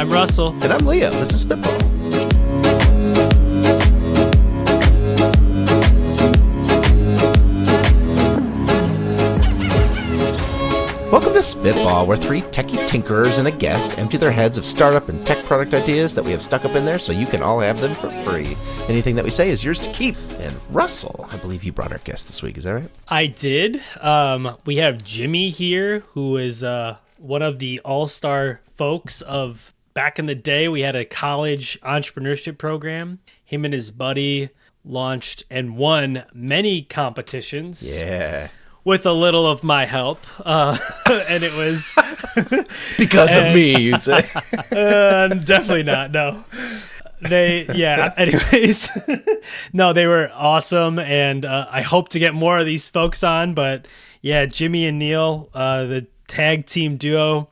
I'm Russell. And I'm Leo. This is Spitball. Welcome to Spitball, where three techie tinkerers and a guest empty their heads of startup and tech product ideas that we have stuck up in there so you can all have them for free. Anything that we say is yours to keep. And Russell, I believe you brought our guest this week, is that right? I did. We have Jimmy here, who is one of the all-star folks of back in the day. We had a college entrepreneurship program. Him and his buddy launched and won many competitions. Yeah. With a little of my help, and it was because of me, you'd say. Definitely not. No, Anyways, no, they were awesome, and I hope to get more of these folks on. But yeah, Jimmy and Neil, the tag team duo.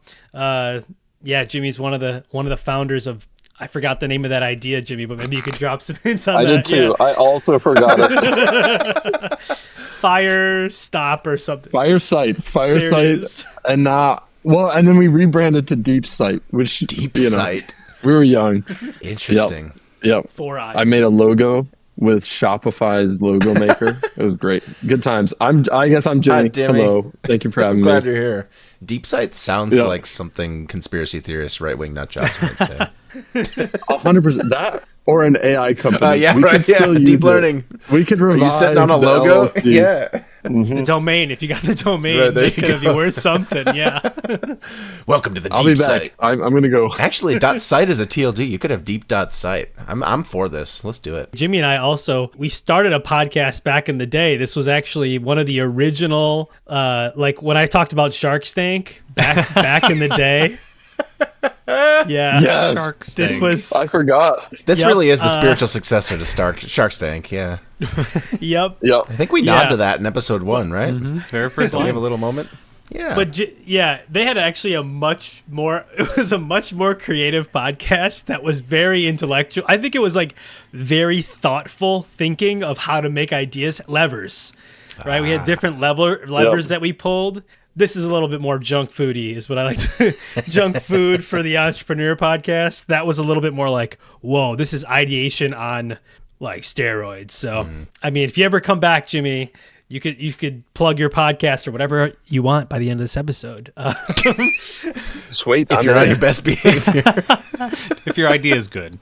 Jimmy's one of the founders of. I forgot the name of that idea, Jimmy, but maybe you could drop some hints on that. I did too. Yeah. I also forgot it. Fire Stop or something. Firesight, and and then we rebranded to Deep Sight, which Deep Sight. We were young. Interesting. Yep. 4 eyes. I made a logo with Shopify's logo maker. It was great. Good times. I guess I'm Jimmy. Hello. Thank you for having me. Glad you're here. Deep Sight sounds like something conspiracy theorist, right-wing nut jobs might say. 100%. That or an AI company. Deep learning. We could revive. Are you sitting on a logo? LLC. Yeah. Mm-hmm. The domain. If you got the domain, it's going to be worth something. Yeah. Welcome to the I'll Deep be back. Sight. I'm going to go. Actually, .site is a TLD. You could have deep.site. I'm for this. Let's do it. Jimmy and I we started a podcast back in the day. This was actually one of the original, like when I talked about Shark Tank back in the day. Yeah. Yes. Shark Tank. I forgot. This really is the spiritual successor to Shark Tank. Yeah. Yep. I think we nodded to that in episode 1, right? Mm-hmm. Very first line. We have a little moment. Yeah. But they had actually a much more creative podcast that was very intellectual. I think it was like very thoughtful thinking of how to make ideas levers. Right? We had different levers that we pulled. This is a little bit more junk foody is what I like to junk food for the entrepreneur podcast. That was a little bit more like, whoa, this is ideation on like steroids. So, I mean, if you ever come back, Jimmy, you could plug your podcast or whatever you want by the end of this episode. Sweet. If you're on your best behavior. If your idea is good.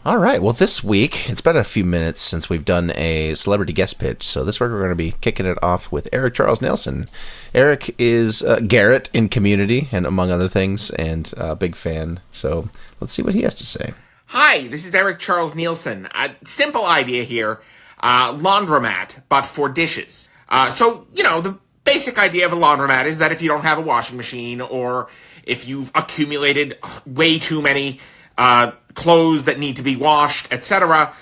All right. Well, this week, it's been a few minutes since we've done a celebrity guest pitch. So this week we're going to be kicking it off with Erik Charles Nielsen. Erik is Garrett in Community, and among other things, and a big fan. So let's see what he has to say. Hi, this is Erik Charles Nielsen. A simple idea here. Laundromat, but for dishes. The basic idea of a laundromat is that if you don't have a washing machine, or if you've accumulated way too many clothes that need to be washed, etc.,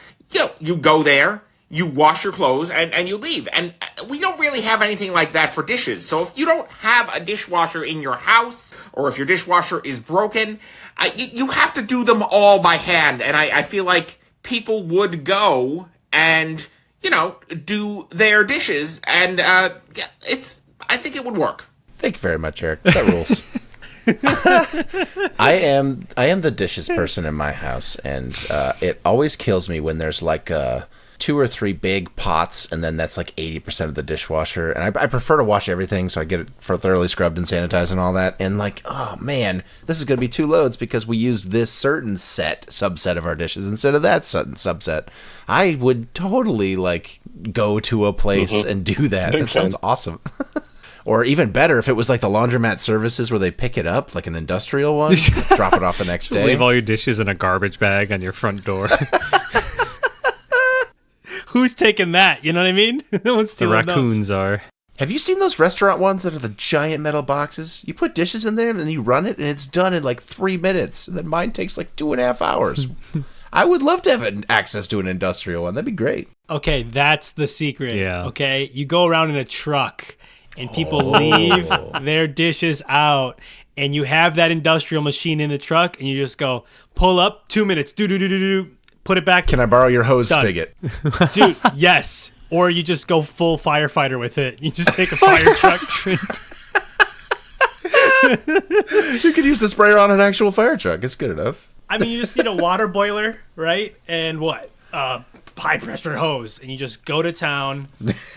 you go there, you wash your clothes, and you leave. And we don't really have anything like that for dishes. So if you don't have a dishwasher in your house, or if your dishwasher is broken, you have to do them all by hand. And I feel like people would go and, do their dishes. And I think it would work. Thank you very much, Erik. That rules. I am the dishes person in my house, and it always kills me when there's like 2 or 3 big pots, and then that's like 80% of the dishwasher. And I prefer to wash everything, so I get it thoroughly scrubbed and sanitized and all that. And like, oh man, this is gonna be 2 loads because we used this certain subset of our dishes instead of that certain subset. I would totally like go to a place and do that. That sounds awesome. Or even better, if it was like the laundromat services where they pick it up, like an industrial one, drop it off the next day. Leave all your dishes in a garbage bag on your front door. Who's taking that? You know what I mean? No one's stealing the raccoons are. Have you seen those restaurant ones that are the giant metal boxes? You put dishes in there and then you run it and it's done in like 3 minutes. And then mine takes like 2.5 hours. I would love to have access to an industrial one. That'd be great. Okay, that's the secret. Yeah. Okay, you go around in a truck and people leave their dishes out, and you have that industrial machine in the truck, and you just go, pull up, 2 minutes, do, put it back. Can I borrow your hose spigot? Dude, yes. Or you just go full firefighter with it. You just take a fire truck. You could use the sprayer on an actual fire truck. It's good enough. I mean, you just need a water boiler, right? And what? High pressure hose, and you just go to town.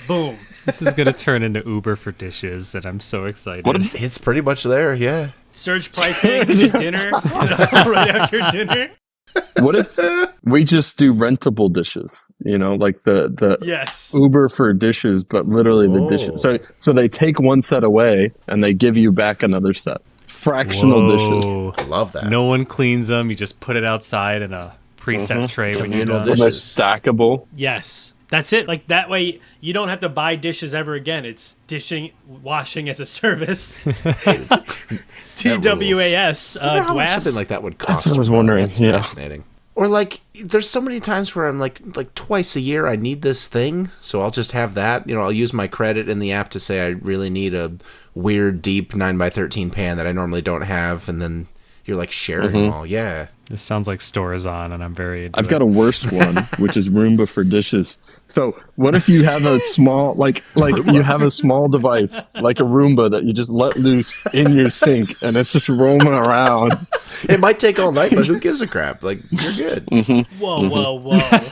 Boom. This is gonna turn into Uber for dishes, and I'm so excited. It's pretty much there, yeah. Surge pricing, just dinner, right after dinner. What if we just do rentable dishes? Like the Yes. Uber for dishes, but literally the dishes. So they take one set away and they give you back another set. Fractional dishes. I love that. No one cleans them. You just put it outside in a preset tray when you're done. Communal They're dishes. stackable. Yes. That's it. Like that way, you don't have to buy dishes ever again. It's washing as a service. TWAS. I wonder how much GWAS. something like that would cost. That's what I was wondering. That's Yeah. fascinating. Or like, there's so many times where I'm like twice a year I need this thing, so I'll just have that. I'll use my credit in the app to say I really need a weird deep 9x13 pan that I normally don't have, and then you're like sharing them all. Yeah. This sounds like Stores On, and I'm very into I've it. got a worse one, which is Roomba for dishes. So what if you have a small, like you have a small device, like a Roomba that you just let loose in your sink, and it's just roaming around. It might take all night, but who gives a crap? Like, you're good. Whoa.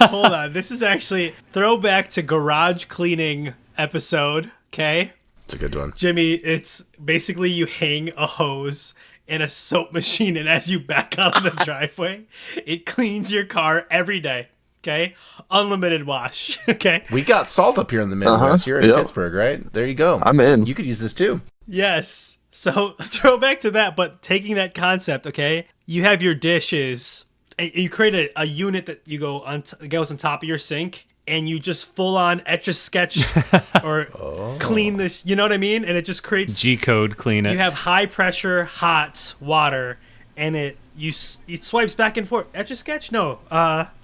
Hold on. This is actually throwback to garage cleaning episode, okay? It's a good one. Jimmy, it's basically you hang a hose in a soap machine, and as you back out of the driveway, it cleans your car every day, okay? Unlimited wash, okay? We got salt up here in the Midwest. You're in Yep. Pittsburgh, right? There you go. I'm in. You could use this too. Yes. So throw back to that, but taking that concept, okay? You have your dishes, and you create a unit that you go on goes on top of your sink, and you just full on etch a sketch or clean this. You know what I mean? And it just creates. G-code clean it. You have high pressure hot water, and it swipes back and forth. Etch a sketch? No.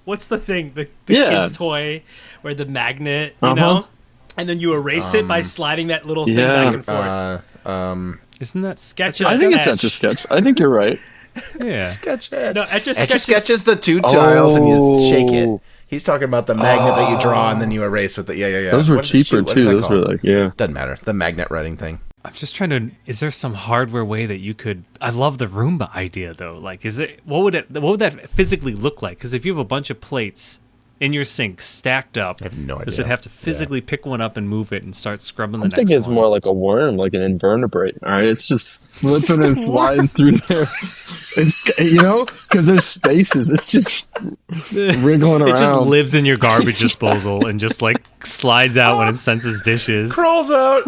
What's the thing? The kid's toy, where the magnet, you know, and then you erase it by sliding that little thing back and forth. Isn't that Sketch. I think it's Etch a Sketch. I think you're right. yeah? Sketch Edge. No, Etch a Etch a Sketch Sketch is- is the two tiles and you shake it. He's talking about the magnet that you draw and then you erase with it. Yeah. Those were What is- cheaper what is too. that Those were called? like, yeah. Doesn't matter. The magnet writing thing. I'm just trying to. Is there some hardware way that you could? I love the Roomba idea though. Like, is it? What would that physically look like? Because if you have a bunch of plates in your sink stacked up, I have no this idea. would have to physically pick one up and move it and start scrubbing the I'm next thinking it's one. more like a worm, like an invertebrate. All right, it's just slipping and sliding through there. It's because there's spaces. It's just wriggling around. It just lives in your garbage disposal and just like slides out when it senses dishes. Crawls out.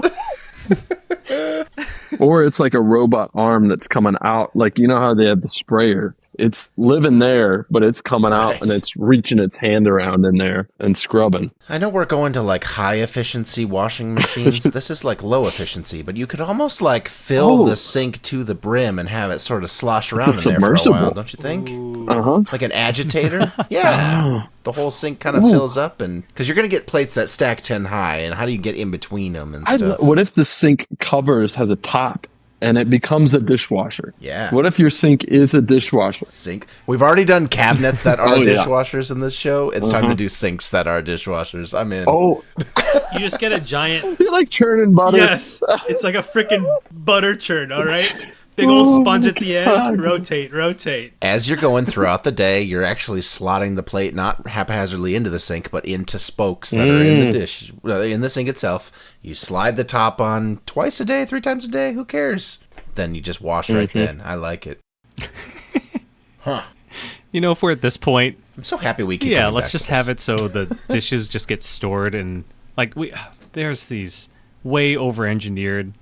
Or it's like a robot arm that's coming out. Like, you know how they have the sprayer? It's living there, but it's coming out Right. and it's reaching its hand around in there and scrubbing. I know we're going to like high efficiency washing machines. This is like low efficiency, but you could almost like fill the sink to the brim and have it sort of slosh around in there for a submersible. while, don't you think? Uh-huh. Like an agitator? Yeah. The whole sink kind of fills up, and because you're going to get plates that stack 10 high, and how do you get in between them and stuff? What if the sink covers has a top and it becomes a dishwasher? Yeah. What if your sink is a dishwasher? Sink. We've already done cabinets that are Oh, yeah. dishwashers in this show. It's time to do sinks that are dishwashers. I'm in. Oh, You just get a giant. you're like churning butter. Yes, it's like a freaking butter churn. All right, big old sponge at the end. Rotate. As you're going throughout the day, you're actually slotting the plate not haphazardly into the sink, but into spokes that are in the dish, in the sink itself. You slide the top on twice a day, 3 times a day. Who cares? Then you just wash right then. I like it. You know, if we're at this point, I'm so happy we keep. yeah, coming let's back just to have this. it so the dishes just get stored and like there's these way over engineered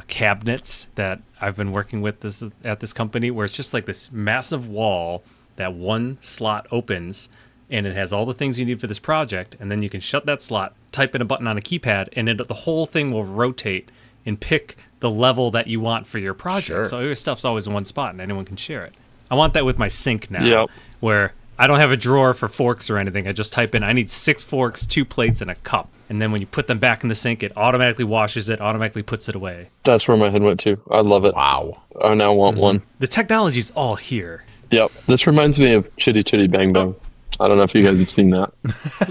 cabinets that I've been working with at this company where it's just like this massive wall that one slot opens and it has all the things you need for this project, and then you can shut that slot, type in a button on a keypad, and the whole thing will rotate and pick the level that you want for your project. Sure. So your stuff's always in one spot and anyone can share it. I want that with my sink now, Yep. where I don't have a drawer for forks or anything. I just type in, I need 6 forks, 2 plates, and a cup. And then when you put them back in the sink, it automatically washes it, automatically puts it away. That's where my head went to. I love it. Wow. I now want one. The technology's all here. Yep. This reminds me of Chitty Chitty Bang Bang. I don't know if you guys have seen that.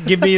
Give me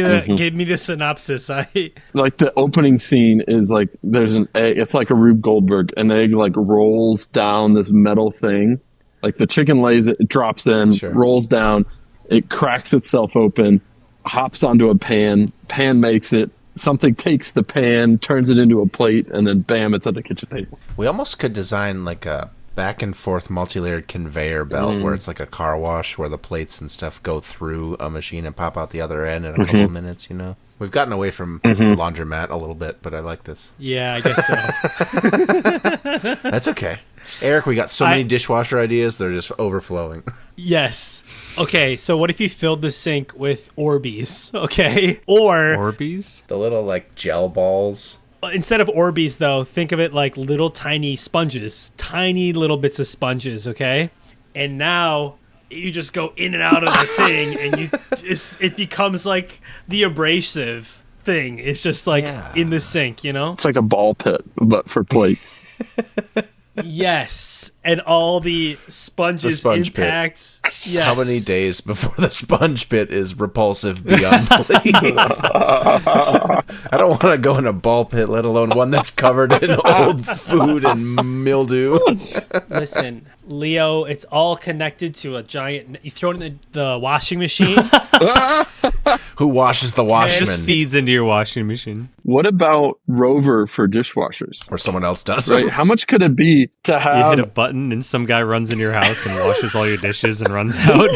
the synopsis. Like the opening scene is like there's an egg. It's like a Rube Goldberg. An egg like rolls down this metal thing, Like the chicken lays it drops in, Sure. rolls down, it cracks itself open, hops onto a pan makes it, something takes the pan, turns it into a plate, and then bam, it's at the kitchen table. We almost could design like a back and forth multi-layered conveyor belt where it's like a car wash where the plates and stuff go through a machine and pop out the other end in a couple of minutes, you know? We've gotten away from laundromat a little bit, but I like this. Yeah, I guess so. That's okay. Eric, we got so many dishwasher ideas, they're just overflowing. Yes. Okay, so what if you filled the sink with Orbeez, okay? Or Orbeez? The little like gel balls. instead of Orbeez, though, think of it like little tiny sponges, tiny little bits of sponges, okay? And now you just go in and out of the thing, and it becomes like the abrasive thing. It's just like in the sink, you know? It's like a ball pit, but for plate. Yes, and all the sponges sponge impact. Yes. How many days before the sponge pit is repulsive beyond belief? I don't want to go in a ball pit, let alone one that's covered in old food and mildew. Listen, Leo, it's all connected to a giant. You throw it in the washing machine. Who washes the It washman? just feeds into your washing machine. What about Rover for dishwashers? Or someone else does. Right? How much could it be to You have? hit a button and some guy runs in your house and washes all your dishes and runs out.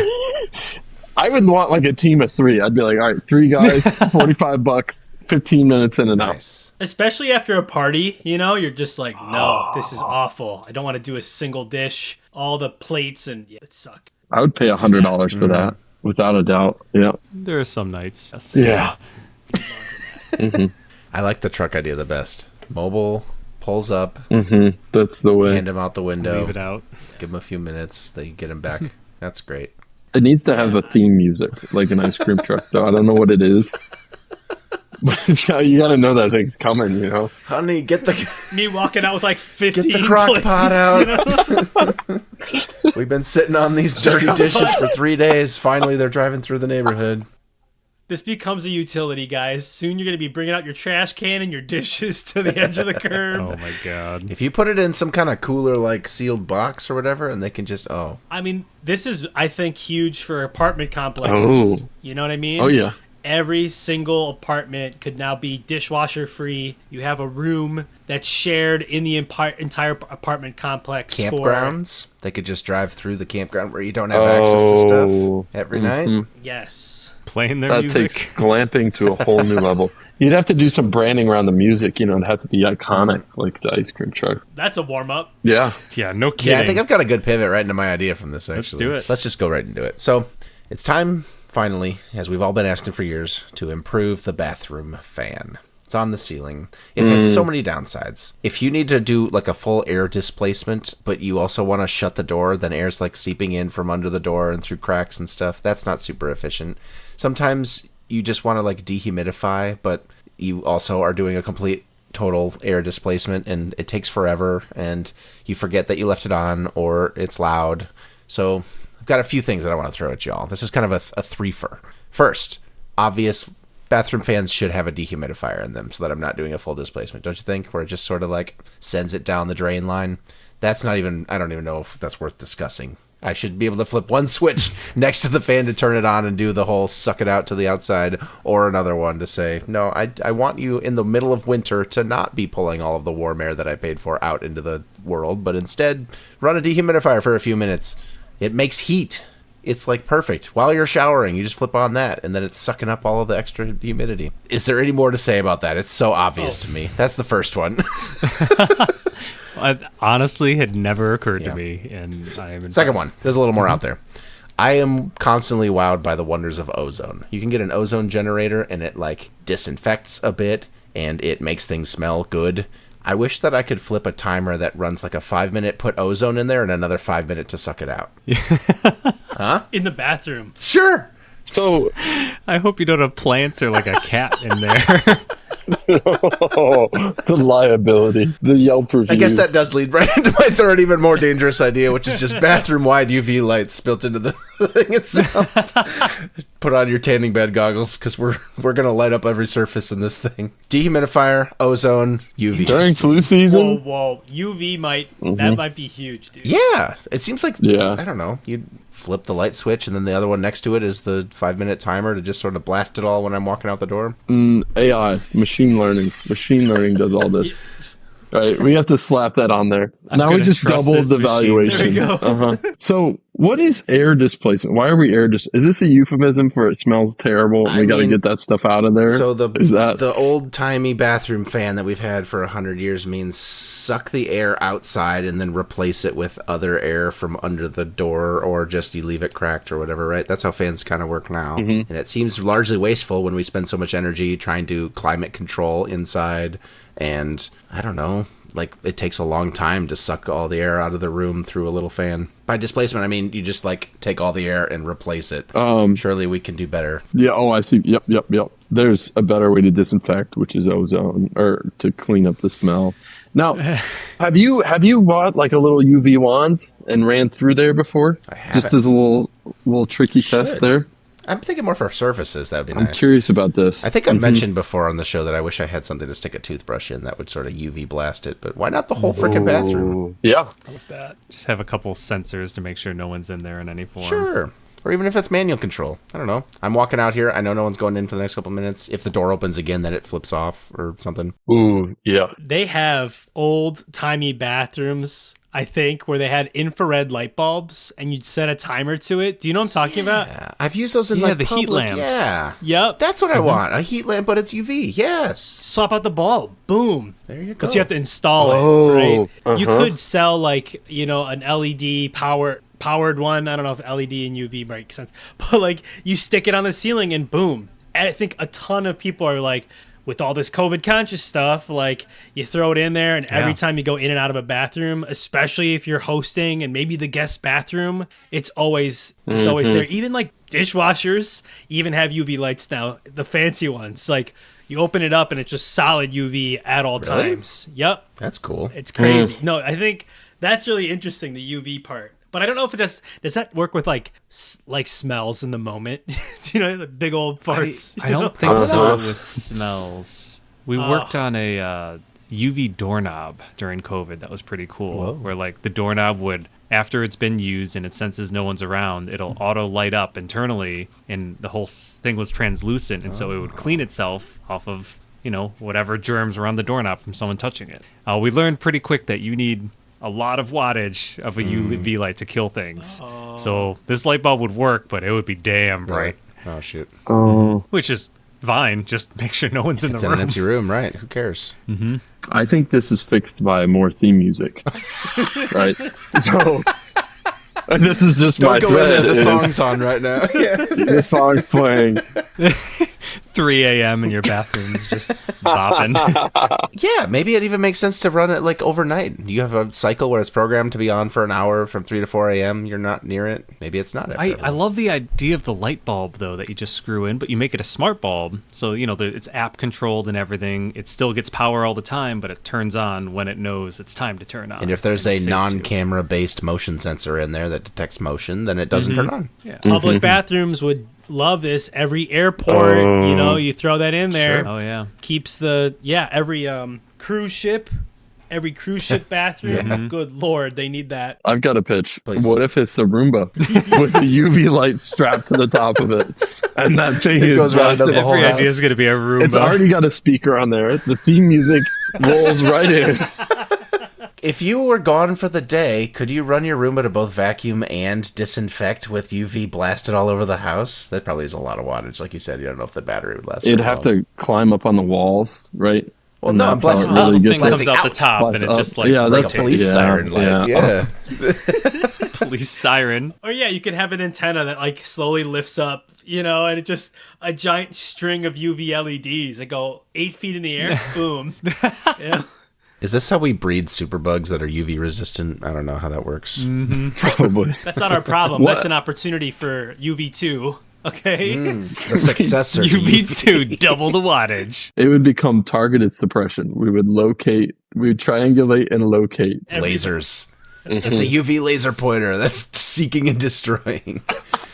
I would want like a team of 3. I'd be like, all right, 3 guys, $45, 15 minutes in and out. Nice. Especially after a party, you know, you're just like, no, this is awful. I don't want to do a single dish. All the plates and it sucked. I would pay $100 for that, without a doubt. Yeah. There are some nights. Yes. Yeah. I like the truck idea the best. Mobile, pulls up, That's the way. hand him out the window, Leave it out. give him a few minutes, then you get him back. That's great. It needs to have a theme music, like an ice cream truck, though. I don't know what it is. But you got to know that thing's coming, you know? Honey, get the Me walking out with like 15 get the crock plates, pot you out. know? We've been sitting on these dirty dishes for 3 days. Finally, they're driving through the neighborhood. This becomes a utility, guys. Soon you're going to be bringing out your trash can and your dishes to the edge of the curb. Oh my god. If you put it in some kind of cooler, like sealed box or whatever, and they can just I mean, this is, I think, huge for apartment complexes. Oh. You know what I mean? Oh, yeah. Every single apartment could now be dishwasher free. You have a room that's shared in the entire apartment complex. campgrounds. They could just drive through the campground where you don't have access to stuff every night. Yes. Playing their That music. takes glamping to a whole new level. You'd have to do some branding around the music, you know, it'd have to be iconic, like the ice cream truck. That's a warm up. Yeah. Yeah, no kidding. Yeah, I think I've got a good pivot right into my idea from this, actually. do it. Let's just go right into it. So, it's time, finally, as we've all been asking for years, to improve the bathroom fan. It's on the ceiling. It has so many downsides. If you need to do like a full air displacement, but you also want to shut the door, then air's like seeping in from under the door and through cracks and stuff. That's not super efficient. Sometimes you just want to like dehumidify, but you also are doing a complete total air displacement and it takes forever and you forget that you left it on or it's loud. So I've got a few things that I want to throw at y'all. This is kind of a threefer. First, obvious bathroom fans should have a dehumidifier in them so that I'm not doing a full displacement, don't you think? Where it just sort of like sends it down the drain line. That's not even, I don't even know if that's worth discussing. I should be able to flip one switch next to the fan to turn it on and do the whole suck it out to the outside, or another one to say, no, I want you in the middle of winter to not be pulling all of the warm air that I paid for out into the world, but instead run a dehumidifier for a few minutes. It makes heat. It's like perfect. While you're showering, you just flip on that, and then it's sucking up all of the extra humidity. Is there any more to say about that? It's so obvious to me. That's the first one. It honestly had never occurred to me, and I am impressed. Second one. There's a little more out there. I am constantly wowed by the wonders of ozone. You can get an ozone generator, and it like disinfects a bit, and it makes things smell good. I wish that I could flip a timer that runs like a 5-minute, put ozone in there, and another 5 minute to suck it out. In the bathroom. Sure. So I hope you don't have plants or like a cat in there. Oh, the liability, the Yelp reviews. I guess that does lead right into my third, even more dangerous idea, which is just bathroom-wide UV lights built into the thing itself. Put on your tanning bed goggles, because we're gonna light up every surface in this thing. Dehumidifier, ozone, UV. During flu season. Whoa, UV that might be huge, dude. Yeah, it seems like, Yeah. I don't know, you'd flip the light switch, and then the other one next to it is the 5-minute timer to just sort of blast it all when I'm walking out the door. AI, machine learning. Machine learning does all this. Right, we have to slap that on there. Now we gonna just trust doubled this the machine. valuation. There we go. So, what is air displacement? Why are we Is this a euphemism for it smells terrible and we got to get that stuff out of there? So is that the old-timey bathroom fan that we've had for 100 years means suck the air outside and then replace it with other air from under the door, or just you leave it cracked or whatever, right? That's how fans kind of work now. And it seems largely wasteful when we spend so much energy trying to climate control inside, and I don't know, like, it takes a long time to suck all the air out of the room through a little fan. By displacement, I mean you just, like, take all the air and replace it. Surely we can do better. Yeah, oh, I see. Yep. There's a better way to disinfect, which is ozone, or to clean up the smell. Now, have you bought like a little UV wand and ran through there before? I haven't. Just as a little tricky test there. I'm thinking more for surfaces. That would be I'm nice. curious about this. I think I mentioned before on the show that I wish I had something to stick a toothbrush in that would sort of UV blast it, but why not the whole freaking bathroom? Yeah. Just have a couple sensors to make sure no one's in there in any form. Sure. Or even if it's manual control. I don't know. I'm walking out here. I know no one's going in for the next couple minutes. If the door opens again, then it flips off or something. Ooh, yeah. They have old-timey bathrooms, I think, where they had infrared light bulbs, and you'd set a timer to it. Do you know what I'm talking about? Yeah, I've used those in Yeah, like the heat public- lamps. Yeah. Yep. That's what I want. A heat lamp, but it's UV. Yes. Swap out the bulb. Boom. There you go. But you have to install it, right? You could sell, like, you know, an LED powered one. I don't know if LED and UV make sense, but like you stick it on the ceiling and boom. And I think a ton of people are like, with all this COVID conscious stuff, like you throw it in there, and every time you go in and out of a bathroom, especially if you're hosting and maybe the guest bathroom, it's always there. Even like dishwashers even have UV lights now, the fancy ones. Like you open it up and it's just solid UV at all times. Yep. That's cool. It's crazy. No, I think that's really interesting, the UV part. But I don't know if it does that work with like smells in the moment? You know, the big old farts. I don't think so with smells. We worked on a UV doorknob during COVID. That was pretty cool. Whoa. Where like the doorknob would, after it's been used and it senses no one's around, it'll auto light up internally, and the whole thing was translucent, and so it would clean itself off of, you know, whatever germs were on the doorknob from someone touching it. We learned pretty quick that you need a lot of wattage of a UV light to kill things. So this light bulb would work, but it would be damn bright. Oh, shoot. Which is fine. Just make sure no one's in It's the in room. an empty room, right? Who cares? I think this is fixed by more theme music. Right? So, and this is just my Don't go in there. thread. The is song's on right now. Yeah. the song's playing. 3 a.m. in your bathroom's just bopping. Yeah, maybe it even makes sense to run it like overnight. You have a cycle where it's programmed to be on for an hour from 3 to 4 a.m. You're not near it. Maybe it's not. I love the idea of the light bulb, though, that you just screw in, but you make it a smart bulb. So, you know, it's app controlled and everything. It still gets power all the time, but it turns on when it knows it's time to turn on. And if there's a it's safe non-camera based motion sensor in there that detects motion, then it doesn't turn on. to. Yeah. Public bathrooms would love this. Every airport, you know, you throw that in there. Sure. Oh, yeah. Keeps every cruise ship bathroom. Yeah. Good Lord, they need that. I've got a pitch. Please. What if it's a Roomba with a UV light strapped to the top of it? And that thing goes around and does the whole Every house. idea is going to be a room. It's already got a speaker on there. The theme music rolls right in. If you were gone for the day, could you run your Roomba to both vacuum and disinfect with UV blasted all over the house? That probably is a lot of wattage. Like you said, you don't know if the battery would last. It'd very have long. to climb up on the walls, right? Well, And no, that's how blasting it really up. thing gets Blasting comes out the out. top, and it Blast just up. like Yeah, like that's a police siren light. Yeah. police siren. Or yeah, you could have an antenna that like slowly lifts up, you know, and it just a giant string of UV LEDs that go 8 feet in the air. Boom. Yeah. Is this how we breed superbugs that are UV resistant? I don't know how that works. Probably. That's not our problem. What? That's an opportunity for UV2. Okay. The successor to UV2, double the wattage. It would become targeted suppression. We would triangulate and locate. lasers. It's a UV laser pointer that's seeking and destroying.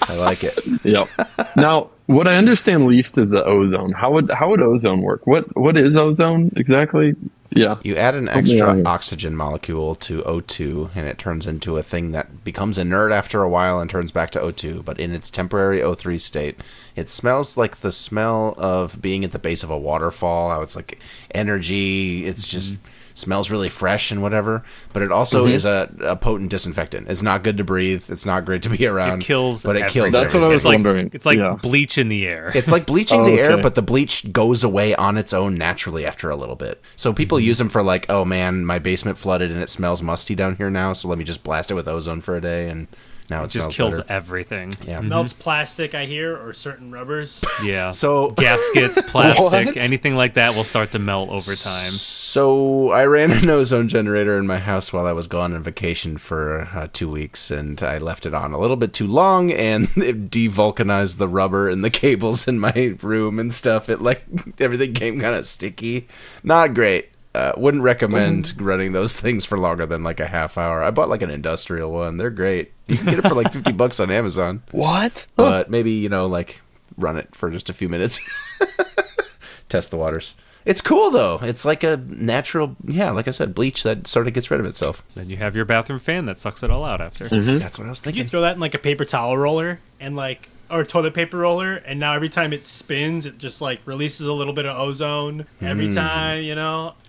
I like it. Yep. Now, what I understand least is the ozone. How would ozone work? What is ozone exactly? Yeah. You add an extra oxygen molecule to O2, and it turns into a thing that becomes inert after a while and turns back to O2. But in its temporary O3 state, it smells like the smell of being at the base of a waterfall. How it's like energy. It's just smells really fresh and whatever. But it also is a potent disinfectant. It's not good to breathe. It's not great to be around. It kills but it kills That's what I was wondering. It's like bleach in the air. It's like bleaching the air, okay. but the bleach goes away on its own naturally after a little bit. So people use them for like, oh man, my basement flooded and it smells musty down here now, so let me just blast it with ozone for a day, and now it just smells kills better. everything. Yeah. Melts plastic, I hear, or certain rubbers. Yeah. So Gaskets, plastic, What? anything like that will start to melt over time. So I ran an ozone generator in my house while I was gone on vacation for 2 weeks, and I left it on a little bit too long, and it devulcanized the rubber and the cables in my room and stuff. It like everything came kind of sticky. Not great. Wouldn't recommend running those things for longer than like a half hour. I bought like an industrial one. They're great. You can get it for like $50 on Amazon. What? But maybe, like run it for just a few minutes. Test the waters. It's cool though. It's like a natural, like I said, bleach that sort of gets rid of itself. Then you have your bathroom fan that sucks it all out after. That's what I was You thinking. throw that in like a paper towel roller and or toilet paper roller, and now every time it spins, it just like releases a little bit of ozone every time,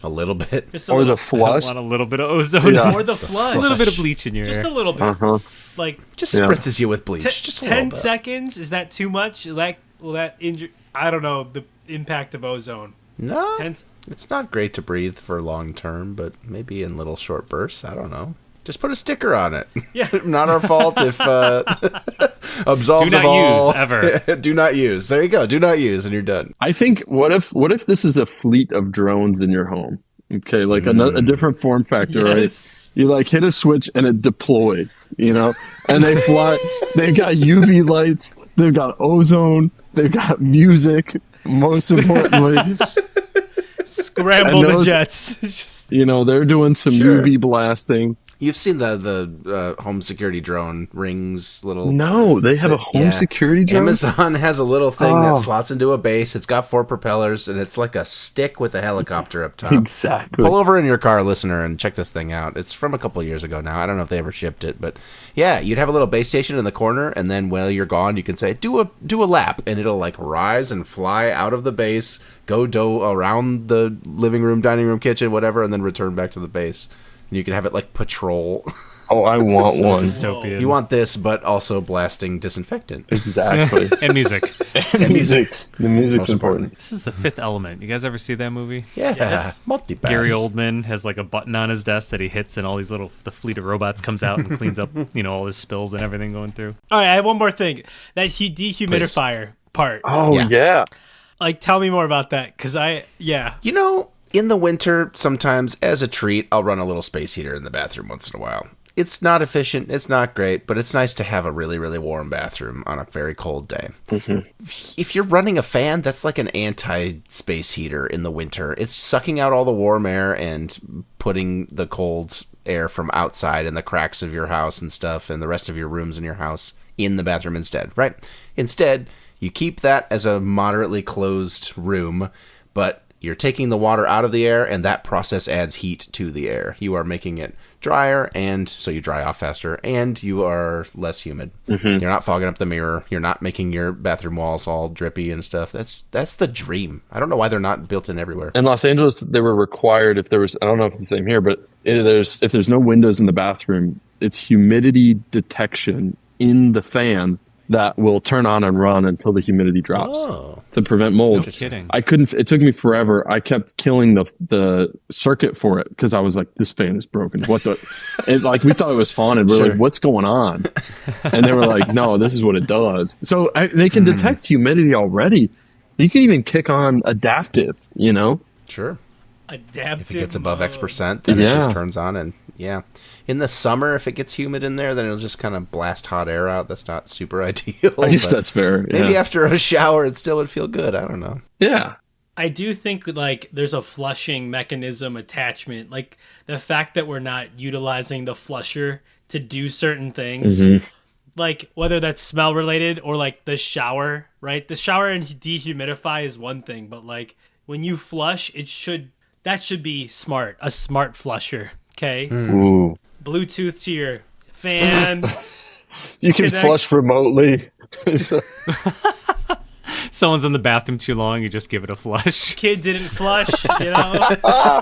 A little bit. Just a Or little, the flush? Want a little bit of ozone, Yeah. or the flush. a little bit of bleach in your Just air. a little bit. Uh-huh. Like Just Yeah. spritzes you with bleach. Just a little 10 bit. seconds? Is that too much? Will that injure? I don't know the impact of ozone. No, 10 it's not great to breathe for long term, but maybe in little short bursts. I don't know. Just put a sticker on it. Yeah. Not our fault if absolved Do of not all. use, ever. Do not use. There you go. Do not use, and you're done. I think what if this is a fleet of drones in your home? Okay, like a different form factor, Yes. right? You like hit a switch and it deploys, and they fly. They've got UV lights. They've got ozone. They've got music. Most importantly, Scramble And the those- jets. Just- they're doing some Sure. UV blasting. You've seen the home security drone rings little. No, they have a home Yeah. security drone. Amazon has a little thing that Oh. slots into a base. It's got 4 propellers, and it's like a stick with a helicopter up top. Exactly. Pull over in your car, listener, and check this thing out. It's from a couple of years ago now. I don't know if they ever shipped it, but yeah, you'd have a little base station in the corner, and then while you're gone, you can say, do a lap, and it'll like rise and fly out of the base, go around the living room, dining room, kitchen, whatever, and then return back to the base. And you can have it like patrol. Oh, I want one. Dystopian. You want this, but also blasting disinfectant. Exactly. and music. And music. The music's Most important. This is The Fifth Element. You guys ever see that movie? Yeah, Yes. multi-pass. Gary Oldman has like a button on his desk that he hits, and all these the fleet of robots comes out and cleans up, all his spills and everything going through. All right, I have one more thing. That dehumidifier part. Oh Yeah. yeah. Like, tell me more about that, because In the winter, sometimes as a treat, I'll run a little space heater in the bathroom once in a while. It's not efficient, it's not great, but it's nice to have a really, really warm bathroom on a very cold day. If you're running a fan, that's like an anti-space heater in the winter. It's sucking out all the warm air and putting the cold air from outside in the cracks of your house and stuff and the rest of your rooms in your house in the bathroom instead, right? Instead, you keep that as a moderately closed room, but you're taking the water out of the air, and that process adds heat to the air. You are making it drier, and so you dry off faster, and you are less humid. You're not fogging up the mirror. You're not making your bathroom walls all drippy and stuff. That's the dream. I don't know why they're not built in everywhere. In Los Angeles, they were required if there was. I don't know if it's the same here, but if there's no windows in the bathroom, it's humidity detection in the fan that will turn on and run until the humidity drops to prevent mold. No kidding. I couldn't. It took me forever. I kept killing the circuit for it because I was like, "This fan is broken." What the? Like we thought it was fun, and we're like, "What's going on?" And they were like, "No, this is what it does." So they can detect humidity already. You can even kick on adaptive. Sure. adaptive. If it gets above mode. X%, then it just turns on and Yeah. In the summer, if it gets humid in there, then it'll just kind of blast hot air out. That's not super ideal. I guess but that's fair. Maybe Yeah. after a shower, it still would feel good. I don't know. Yeah. I do think like there's a flushing mechanism attachment, like the fact that we're not utilizing the flusher to do certain things, like whether that's smell related or like the shower, right? The shower and dehumidify is one thing, but like when you flush, that should be smart, a smart flusher. Okay, Ooh. Bluetooth to your fan. You can Connect- flush remotely. Someone's in the bathroom too long, you just give it a flush. Kid didn't flush, you know.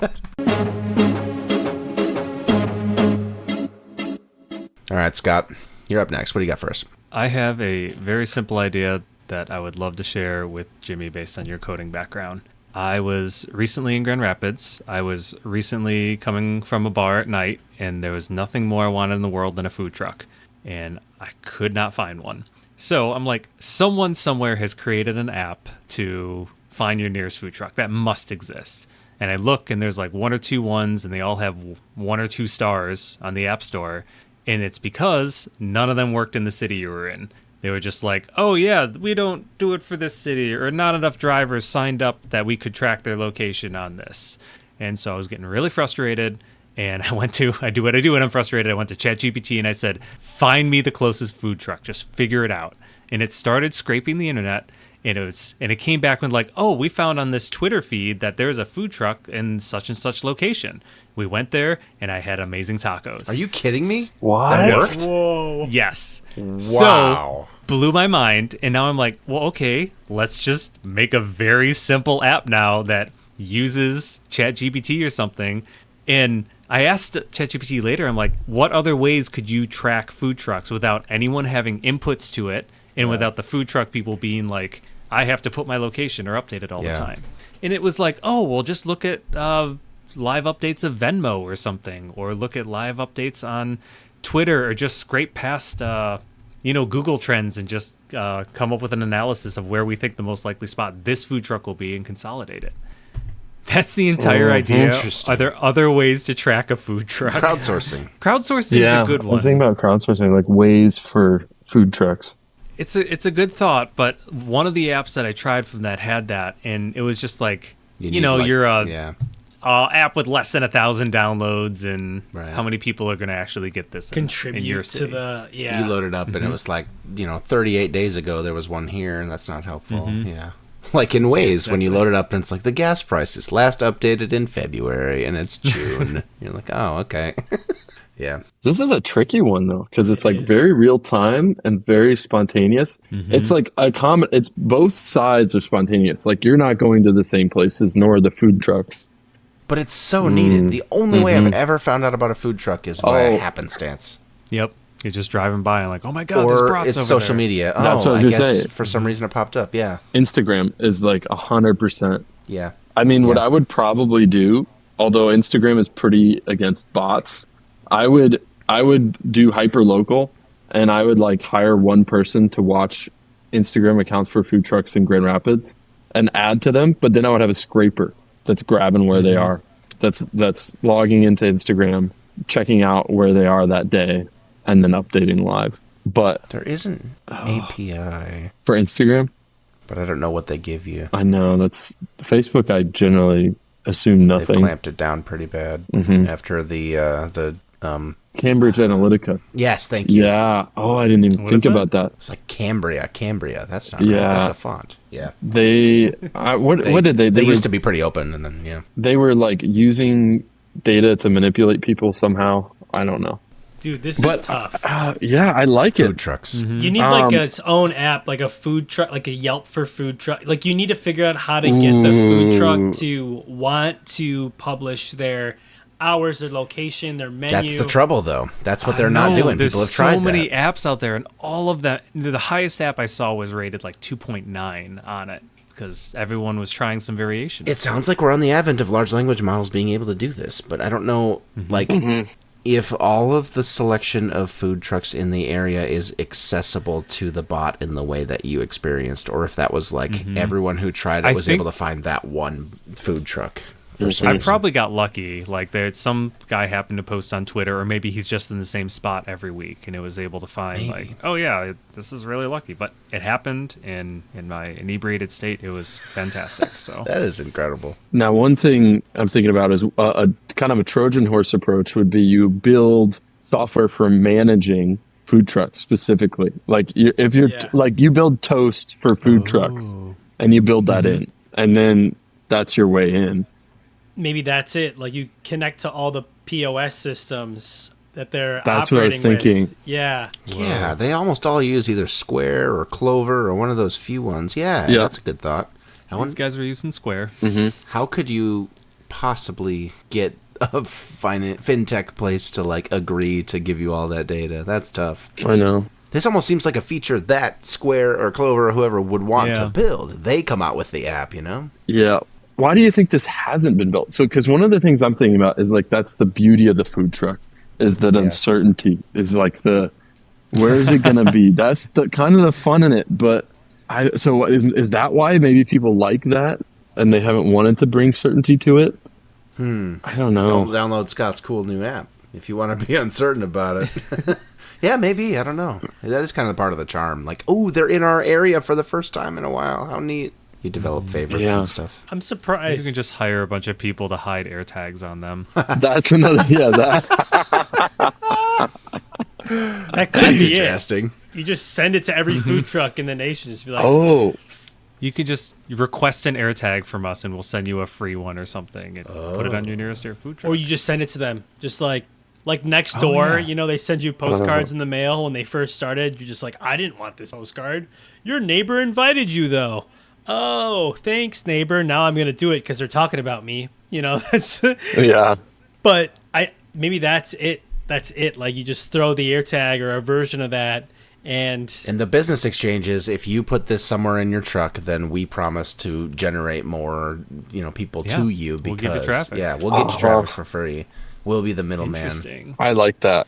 All right, Scott, you're up next. What do you got for us? I have a very simple idea that I would love to share with Jimmy based on your coding background. I was recently in Grand Rapids. I was recently coming from a bar at night, and there was nothing more I wanted in the world than a food truck, and I could not find one. So I'm like, someone somewhere has created an app to find your nearest food truck. That must exist. And I look, and there's like one or two ones, and they all have 1 or 2 stars on the App Store. And it's because none of them worked in the city you were in. They were just like, oh, yeah, we don't do it for this city, or not enough drivers signed up that we could track their location on this. And so I was getting really frustrated. And I do what I do when I'm frustrated. I went to ChatGPT and I said, find me the closest food truck. Just figure it out. And it started scraping the internet. And it came back with like, oh, we found on this Twitter feed that there's a food truck in such and such location. We went there and I had amazing tacos. Are you kidding me? What? That worked? Whoa. Yes. Wow. So, blew my mind. And now I'm like, well, okay, let's just make a very simple app now that uses ChatGPT or something. And I asked ChatGPT later, I'm like, what other ways could you track food trucks without anyone having inputs to it and without the food truck people being like, I have to put my location or update it all the time? And it was like, oh, well, just look at live updates of Venmo or something, or look at live updates on Twitter, or just scrape past, Google Trends and just come up with an analysis of where we think the most likely spot this food truck will be and consolidate it. That's the entire idea. Interesting. Are there other ways to track a food truck? Crowdsourcing. Crowdsourcing is a good I one. was thinking about crowdsourcing, like ways for food trucks. It's a good thought, but one of the apps that I tried from that had that, and it was just like, you're a app with less than 1,000 downloads, and how many people are going to actually get this in your Contribute to city. You load it up, and it was like, 38 days ago there was one here, and that's not helpful. Yeah. Like in Waze, when you load it up, and it's like the gas price is last updated in February, and it's June. You're like, oh, okay. Yeah. This is a tricky one though, because it's like very real time and very spontaneous. It's like it's both sides are spontaneous. Like you're not going to the same places, nor the food trucks. But it's so needed. The only way I've ever found out about a food truck is via happenstance. Yep. You're just driving by and like, oh my God, there's Or brats it's over social there. media. That's what I was I gonna guess say. for some reason it popped up. Yeah. Instagram is like 100%. Yeah. I mean, what I would probably do, although Instagram is pretty against bots, I would do hyper local, and I would like hire one person to watch Instagram accounts for food trucks in Grand Rapids and add to them. But then I would have a scraper that's grabbing where they are, that's logging into Instagram, checking out where they are that day, and then updating live. But There is an API, for Instagram, but I don't know what they give you. I know that's Facebook. I generally assume They've nothing. clamped it down pretty bad after the Cambridge Analytica. yes, thank you. Yeah. Oh, I didn't even What think is that? about that. It's like Cambria. That's not right. Yeah. That's a font. Yeah. They, what did they? They were, used to be pretty open, and then They were like using data to manipulate people somehow. I don't know. Dude, this is tough. Yeah, I like food it. trucks. You need like its own app, like a food truck, like a Yelp for food truck. Like you need to figure out how to get the food truck to want to publish their hours, their location, their menu. That's the trouble, though. That's what they're not doing. There's People have tried so many that. apps out there, and all of that. The highest app I saw was rated like 2.9 on it because everyone was trying some variation. It sounds like we're on the advent of large language models being able to do this, but I don't know, if all of the selection of food trucks in the area is accessible to the bot in the way that you experienced, or if that was like everyone who tried it I was think- able to find that one food truck for some I reason. probably got lucky. Like there, some guy happened to post on Twitter, or maybe he's just in the same spot every week, and it was able to find like, oh yeah, this is really lucky. But it happened, and in my inebriated state, it was fantastic. So That is incredible. Now, one thing I'm thinking about is a kind of a Trojan horse approach would be you build software for managing food trucks specifically. Like if you're like you build Toast for food trucks, and you build that in, and then that's your way in. Maybe that's it. Like you connect to all the POS systems that they're That's what I was operating with. thinking. Yeah. Yeah, they almost all use either Square or Clover or one of those few ones. Yeah, that's a good thought. these guys were using Square. How could you possibly get a fintech place to like agree to give you all that data? That's tough. I know. This almost seems like a feature that Square or Clover or whoever would want to Yeah. build. They come out with the app, you know? Yeah. Why do you think this hasn't been built? So, because one of the things I'm thinking about is like that's the beauty of the food truck is that uncertainty is like where is it going to be? That's the kind of the fun in it. But so is that why maybe people like that and they haven't wanted to bring certainty to it? I don't know. Don't download Scott's cool new app if you want to be uncertain about it. Yeah, maybe. I don't know. That is kind of part of the charm. Like, oh, they're in our area for the first time in a while. How neat. You develop favorites and stuff. I'm You surprised. can just hire a bunch of people to hide air tags on them. That's another. Yeah, that. that could be it. Interesting. You just send it to every food truck in the nation. Just be like, Oh, You could just request an air tag from us, and we'll send you a free one or something, and put it on your nearest air food truck. or you just send it to them. Just like next door, you know, they send you postcards in the mail when they first started. You're just like, I didn't want this postcard. Your neighbor invited you though. Oh, thanks, neighbor. Now I'm gonna do it because they're talking about me. You know, that's. yeah. But maybe that's it. That's it. Like you just throw the air tag or a version of that, and the business exchange is if you put this somewhere in your truck, then we promise to generate more, people to you because we'll give you traffic. Yeah, we'll get you traffic for free. We'll be the middleman. Interesting. I like that.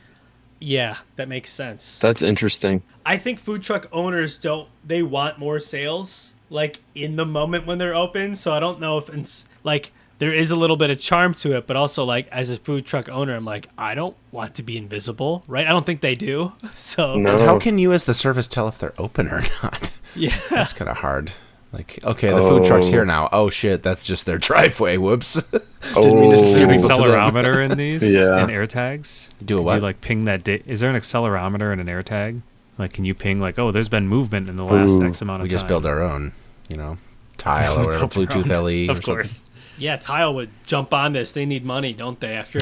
yeah, that makes sense. That's interesting. I think food truck owners they want more sales like in the moment when they're open. So I don't know if it's like there is a little bit of charm to it, but also like as a food truck owner, I'm like, I don't want to be invisible, right? I don't think they do. So No. And how can you as the service tell if they're open or not? yeah, That's kind of hard. Like, okay, the food truck's here now. Oh shit, that's just their driveway. Whoops. Didn't mean to Oh. Is there an distribute to them. accelerometer in these? Yeah. And air tags? Do a Could what? you like ping that is there an accelerometer and an air tag? Like can you ping like, oh, there's been movement in the last Ooh. X amount of We time? just build our own, tile or whatever, Bluetooth LE. Of or something. course. yeah. Tile would jump on this. They need money, don't they? After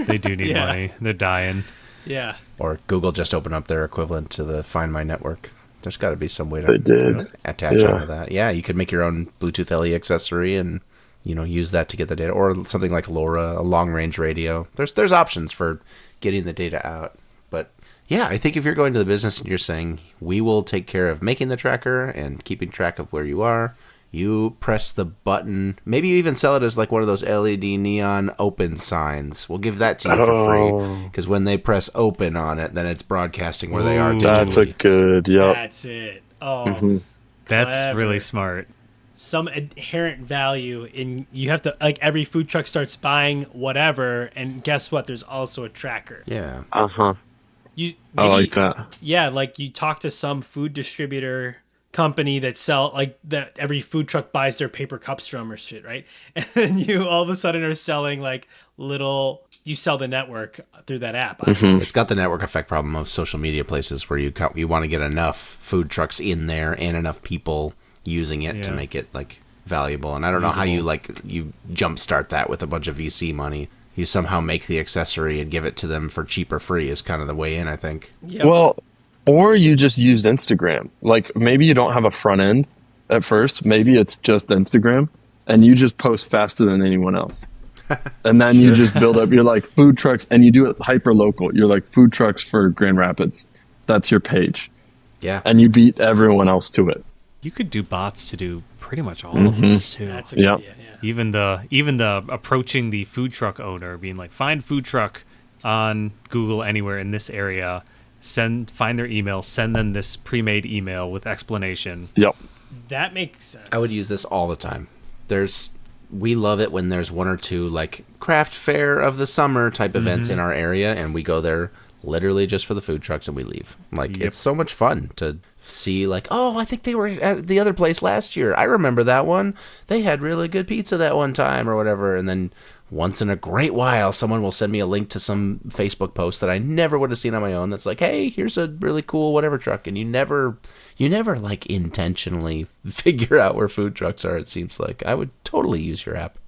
They do need Yeah. money. They're dying. yeah, Or Google just opened up their equivalent to the Find My network. There's got to be some way They to did. attach Yeah. onto that. Yeah, you could make your own Bluetooth LE accessory and use that to get the data, or something like LoRa, a long range radio. There's options for getting the data out. But yeah, I think if you're going to the business and you're saying we will take care of making the tracker and keeping track of where you are, you press the button. Maybe you even sell it as like one of those LED neon open signs. We'll give that to you for free because when they press open on it, then it's broadcasting where they are Ooh. digitally. That's a good. Yep. that's it. Oh, That's Clever. really smart. some inherent value in you have to like every food truck starts buying whatever, and guess what? There's also a tracker. Yeah. Uh huh. You I maybe- like that. Yeah, like you talk to some food distributor company that sell like that every food truck buys their paper cups from or shit, right? And then you all of a sudden are selling like you sell the network through that app. It's got the network effect problem of social media places where you want to get enough food trucks in there and enough people using it to Yeah. make it like valuable. And I don't know how you jumpstart that with a bunch of VC money. You somehow make the accessory and give it to them for cheap or free is kind of the way in, I think. Yeah. Well, or you just used Instagram. Like maybe you don't have a front end at first. Maybe it's just Instagram, and you just post faster than anyone else. And then you just build up. You're like food trucks, and you do it hyper local. You're like food trucks for Grand Rapids. That's your page, Yeah. and you beat everyone else to it. You could do bots to do pretty much all of this too. That's a good Yep. idea. Yeah. Even the approaching the food truck owner, being like, find food truck on Google anywhere in this area, find their email, send them this pre-made email with explanation. Yep. That makes sense. I would use this all the time. There's we love it when there's one or two like craft fair of the summer type events in our area, and we go there literally just for the food trucks and we leave. Like, it's so much fun to see, like, oh, I think they were at the other place last year. I remember that one. They had really good pizza that one time or whatever. And then once in a great while, someone will send me a link to some Facebook post that I never would have seen on my own. That's like, hey, here's a really cool whatever truck. And you never like intentionally figure out where food trucks are. It seems like I would totally use your app.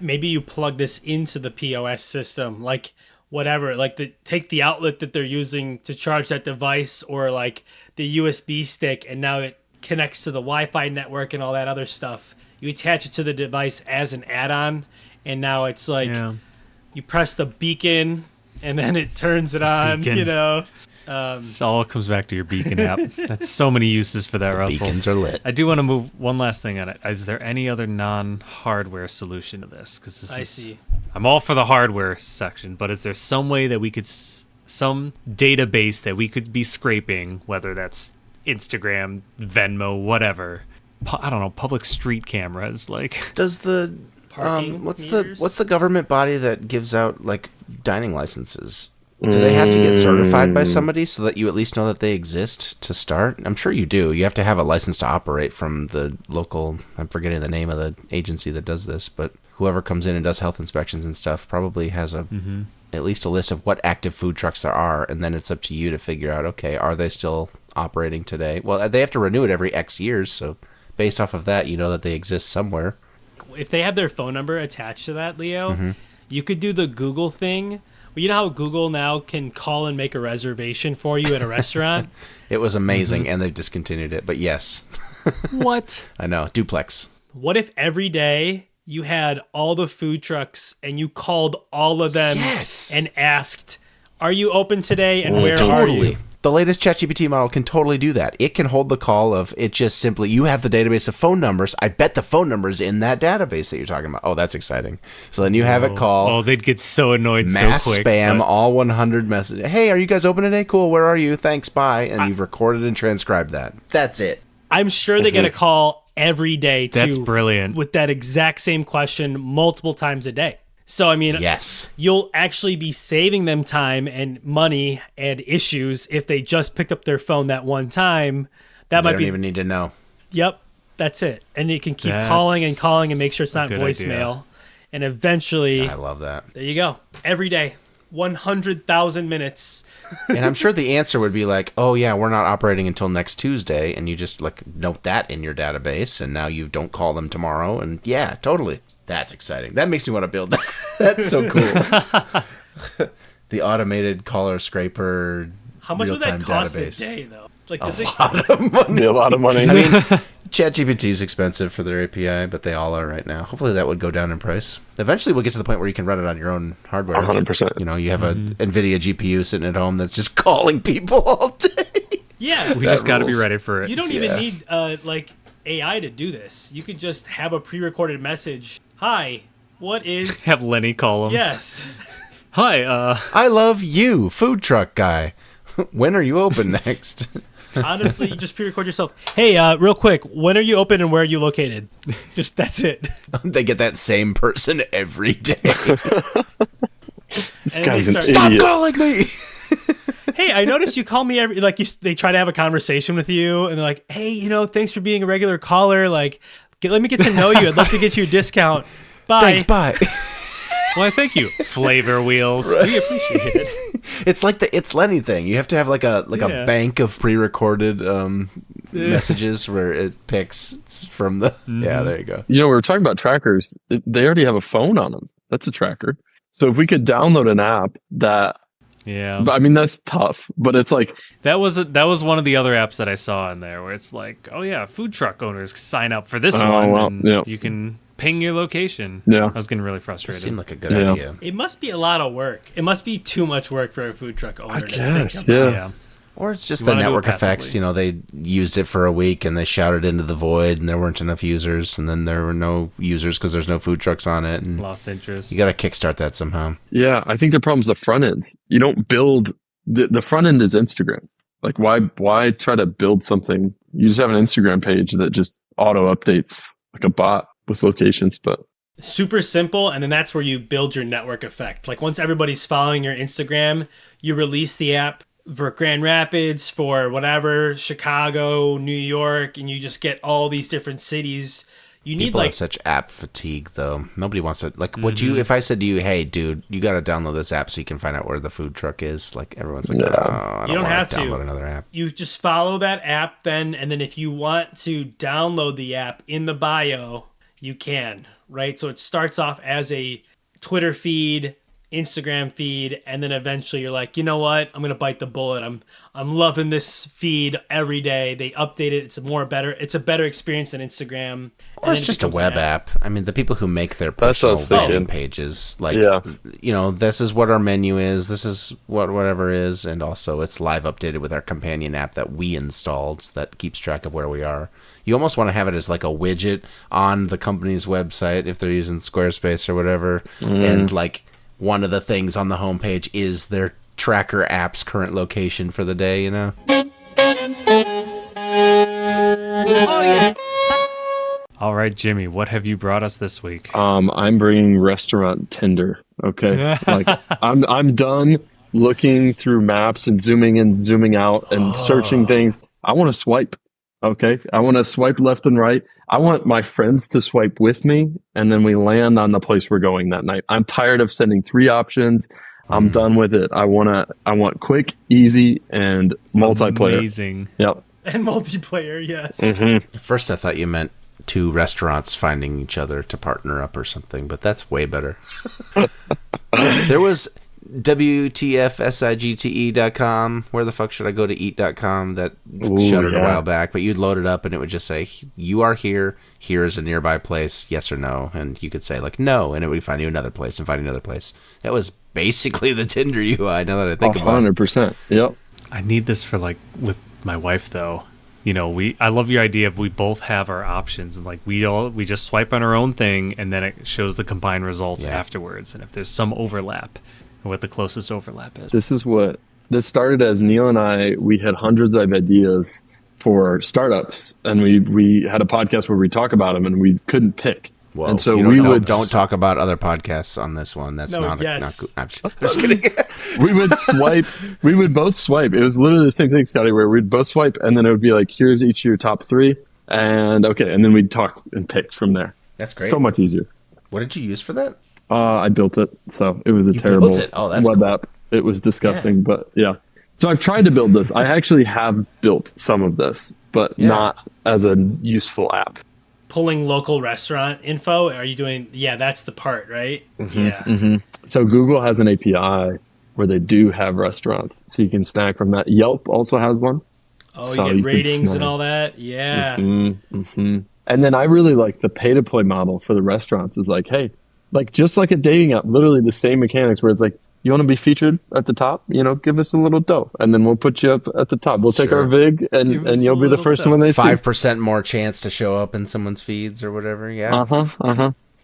Maybe you plug this into the POS system, like whatever, like take the outlet that they're using to charge that device, or like the USB stick, and now it connects to the Wi-Fi network and all that other stuff. You attach it to the device as an add-on, and now it's like you press the beacon and then it turns it on, Beacon. you know. It all comes back to your Beacon app. That's so many uses for that, Russell. Beacons are lit. I do want to move one last thing on it. Is there any other non-hardware solution to this? Because I see. I'm all for the hardware section, but is there some way that we could, some database that we could be scraping, whether that's Instagram, Venmo, whatever? I don't know, public street cameras, like. Does the Parking what's meters? the government body that gives out like dining licenses? Do they have to get certified by somebody so that you at least know that they exist to start? I'm sure you do. You have to have a license to operate from the local, I'm forgetting the name of the agency that does this, but whoever comes in and does health inspections and stuff probably has at least a list of what active food trucks there are, and then it's up to you to figure out, okay, are they still operating today? Well, they have to renew it every X years, so based off of that, you know that they exist somewhere. If they have their phone number attached to that, Leo, you could do the Google thing. Well, you know how Google now can call and make a reservation for you at a restaurant? It was amazing, and they've discontinued it, but yes. What? I know, duplex. What if every day you had all the food trucks and you called all of them and asked, are you open today and where are you? The latest ChatGPT model can totally do that. It can hold the call of it just simply, you have the database of phone numbers. I bet the phone number's in that database that you're talking about. Oh, that's exciting. So then you have it call. Oh, they'd get so annoyed mass so quick. Spam, all 100 messages. Hey, are you guys open today? Cool. Where are you? Thanks. Bye. And you've recorded and transcribed that. That's it. I'm sure they get a call every day, too. That's brilliant. With that exact same question multiple times a day. So, I mean, yes, you'll actually be saving them time and money and issues if they just picked up their phone that one time. That might don't even need to know. Yep, that's it. And you can keep calling and calling and make sure it's not voicemail. Idea. And eventually, I love that. There you go. Every day, 100,000 minutes. And I'm sure the answer would be like, oh, yeah, we're not operating until next Tuesday. And you just like note that in your database. And now you don't call them tomorrow. And yeah, totally. That's exciting. That makes me want to build that. That's so cool. The automated caller scraper. How much would that cost database. a day, though? Like, a lot of money. A lot of money. I mean, ChatGPT is expensive for their API, but they all are right now. Hopefully that would go down in price. Eventually we'll get to the point where you can run it on your own hardware. 100%. You know, you have a NVIDIA GPU sitting at home that's just calling people all day. Yeah. We just got to be ready for it. You don't even need, like, AI to do this. You could just have a pre-recorded message. Hi, what is... Have Lenny call him. Yes. Hi, I love you, food truck guy. When are you open next? Honestly, you just pre-record yourself. Hey, real quick, when are you open and where are you located? Just, that's it. They get that same person every day. This guy's an idiot. Stop calling me! Hey, I noticed you call me every... Like, they try to have a conversation with you, and they're like, hey, you know, thanks for being a regular caller. Like... let me get to know you. I'd love to get you a discount. Bye. Thanks, bye. Why, thank you. Flavor Wheels. Right. We appreciate it. It's like the It's Lenny thing. You have to have like a bank of pre-recorded messages where it picks from the... Yeah, there you go. You know, we were talking about trackers. They already have a phone on them. That's a tracker. So if we could download an app that... Yeah. I mean, that's tough, but it's like... That was one of the other apps that I saw in there where it's like, oh yeah, food truck owners sign up for this one and you can ping your location. Yeah. I was getting really frustrated. It seemed like a good idea. It must be a lot of work. It must be too much work for a food truck owner. I guess, yeah. Or it's just the network effects. You know, they used it for a week and they shouted into the void and there weren't enough users. And then there were no users because there's no food trucks on it. And lost interest. You got to kickstart that somehow. Yeah, I think the problem's the front end. You don't build... The front end is Instagram. Like, why try to build something? You just have an Instagram page that just auto updates like a bot. with locations, but Super simple, and then that's where you build your network effect. Like once everybody's following your Instagram, you release the app for Grand Rapids, for whatever, Chicago, New York, and you just get all these different cities. You need People like have such app fatigue, though. Nobody wants to would you? If I said to you, "Hey, dude, you got to download this app so you can find out where the food truck is," like everyone's like, "No, I you don't wanna have to download another app." You just follow that app then, and then if you want to download the app in the bio, you can, right? So it starts off as a Twitter feed, Instagram feed, and then eventually you're like, you know what? I'm gonna bite the bullet. I'm loving this feed every day. They update it. It's a better experience than Instagram. Or it's just a web app. I mean, the people who make their That's what I personal was thinking. landing pages, like, you know, this is what our menu is, this is what whatever is, and also it's live updated with our companion app that we installed that keeps track of where we are. You almost want to have it as like a widget on the company's website if they're using Squarespace or whatever, and like one of the things on the homepage is their tracker app's current location for the day, you know? All right, Jimmy, what have you brought us this week? I'm bringing restaurant Tinder. Okay, like I'm done looking through maps and zooming in, zooming out, and searching things. I want to swipe. Okay, I want to swipe left and right. I want my friends to swipe with me, and then we land on the place we're going that night. I'm tired of sending 3 options. I'm done with it. I want quick, easy, and multiplayer. Amazing. Yep. And multiplayer, yes. At first I thought you meant 2 restaurants finding each other to partner up or something, but that's way better. There was WTFSIGTE.com. Where the fuck should I go to eat.com? That shuttered a while back, but you'd load it up and it would just say, you are here. Here is a nearby place. Yes or no. And you could say like, no. And it would find you another place and find you another place. That was basically the Tinder UI now that I think about it. 100%. Yep. I need this for like with my wife though. You know, I love your idea of we both have our options and like we just swipe on our own thing and then it shows the combined results afterwards. And if there's some overlap, what the closest overlap is. This started as Neil and I, we had hundreds of ideas for startups, and we had a podcast where we talk about them, and we couldn't pick. Whoa, and so don't talk about other podcasts on this one. That's not good. I'm just kidding. We would both swipe. It was literally the same thing, Scotty, where we'd both swipe, and then it would be like, here's each of your top 3, and then we'd talk and pick from there. That's great. So much easier. What did you use for that? I built it, so it was a terrible web app. It was disgusting, but yeah. So I've tried to build this. I actually have built some of this, but not as a useful app. Pulling local restaurant info. Are you doing? Yeah, that's the part, right? So Google has an API where they do have restaurants, so you can snack from that. Yelp also has one. Oh, so you get ratings and all that. Yeah. And then I really like the pay-to-play model for the restaurants. Is like, hey, like just like a dating app, literally the same mechanics where it's like, you want to be featured at the top? You know, give us a little dough, and then we'll put you up at the top. We'll take our vig, and you'll be the first one they see. 5% more chance to show up in someone's feeds or whatever. Yeah.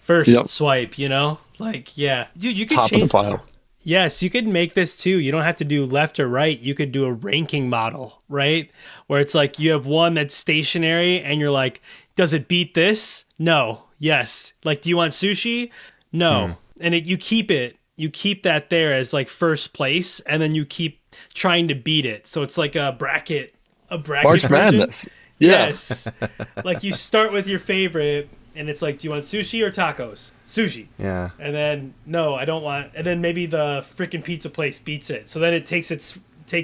First swipe, you know, like dude, you could top change. Of the pile. Yes, you could make this too. You don't have to do left or right. You could do a ranking model, right? Where it's like you have one that's stationary, and you're like, does it beat this? No. Yes. Like, do you want sushi? No. And you keep that there as like first place, and then you keep trying to beat it. So it's like a bracket March version. Madness. Yes. Like you start with your favorite, and it's like, do you want sushi or tacos? Sushi. Yeah. And then no, I don't want. And then maybe the freaking pizza place beats it. So then it takes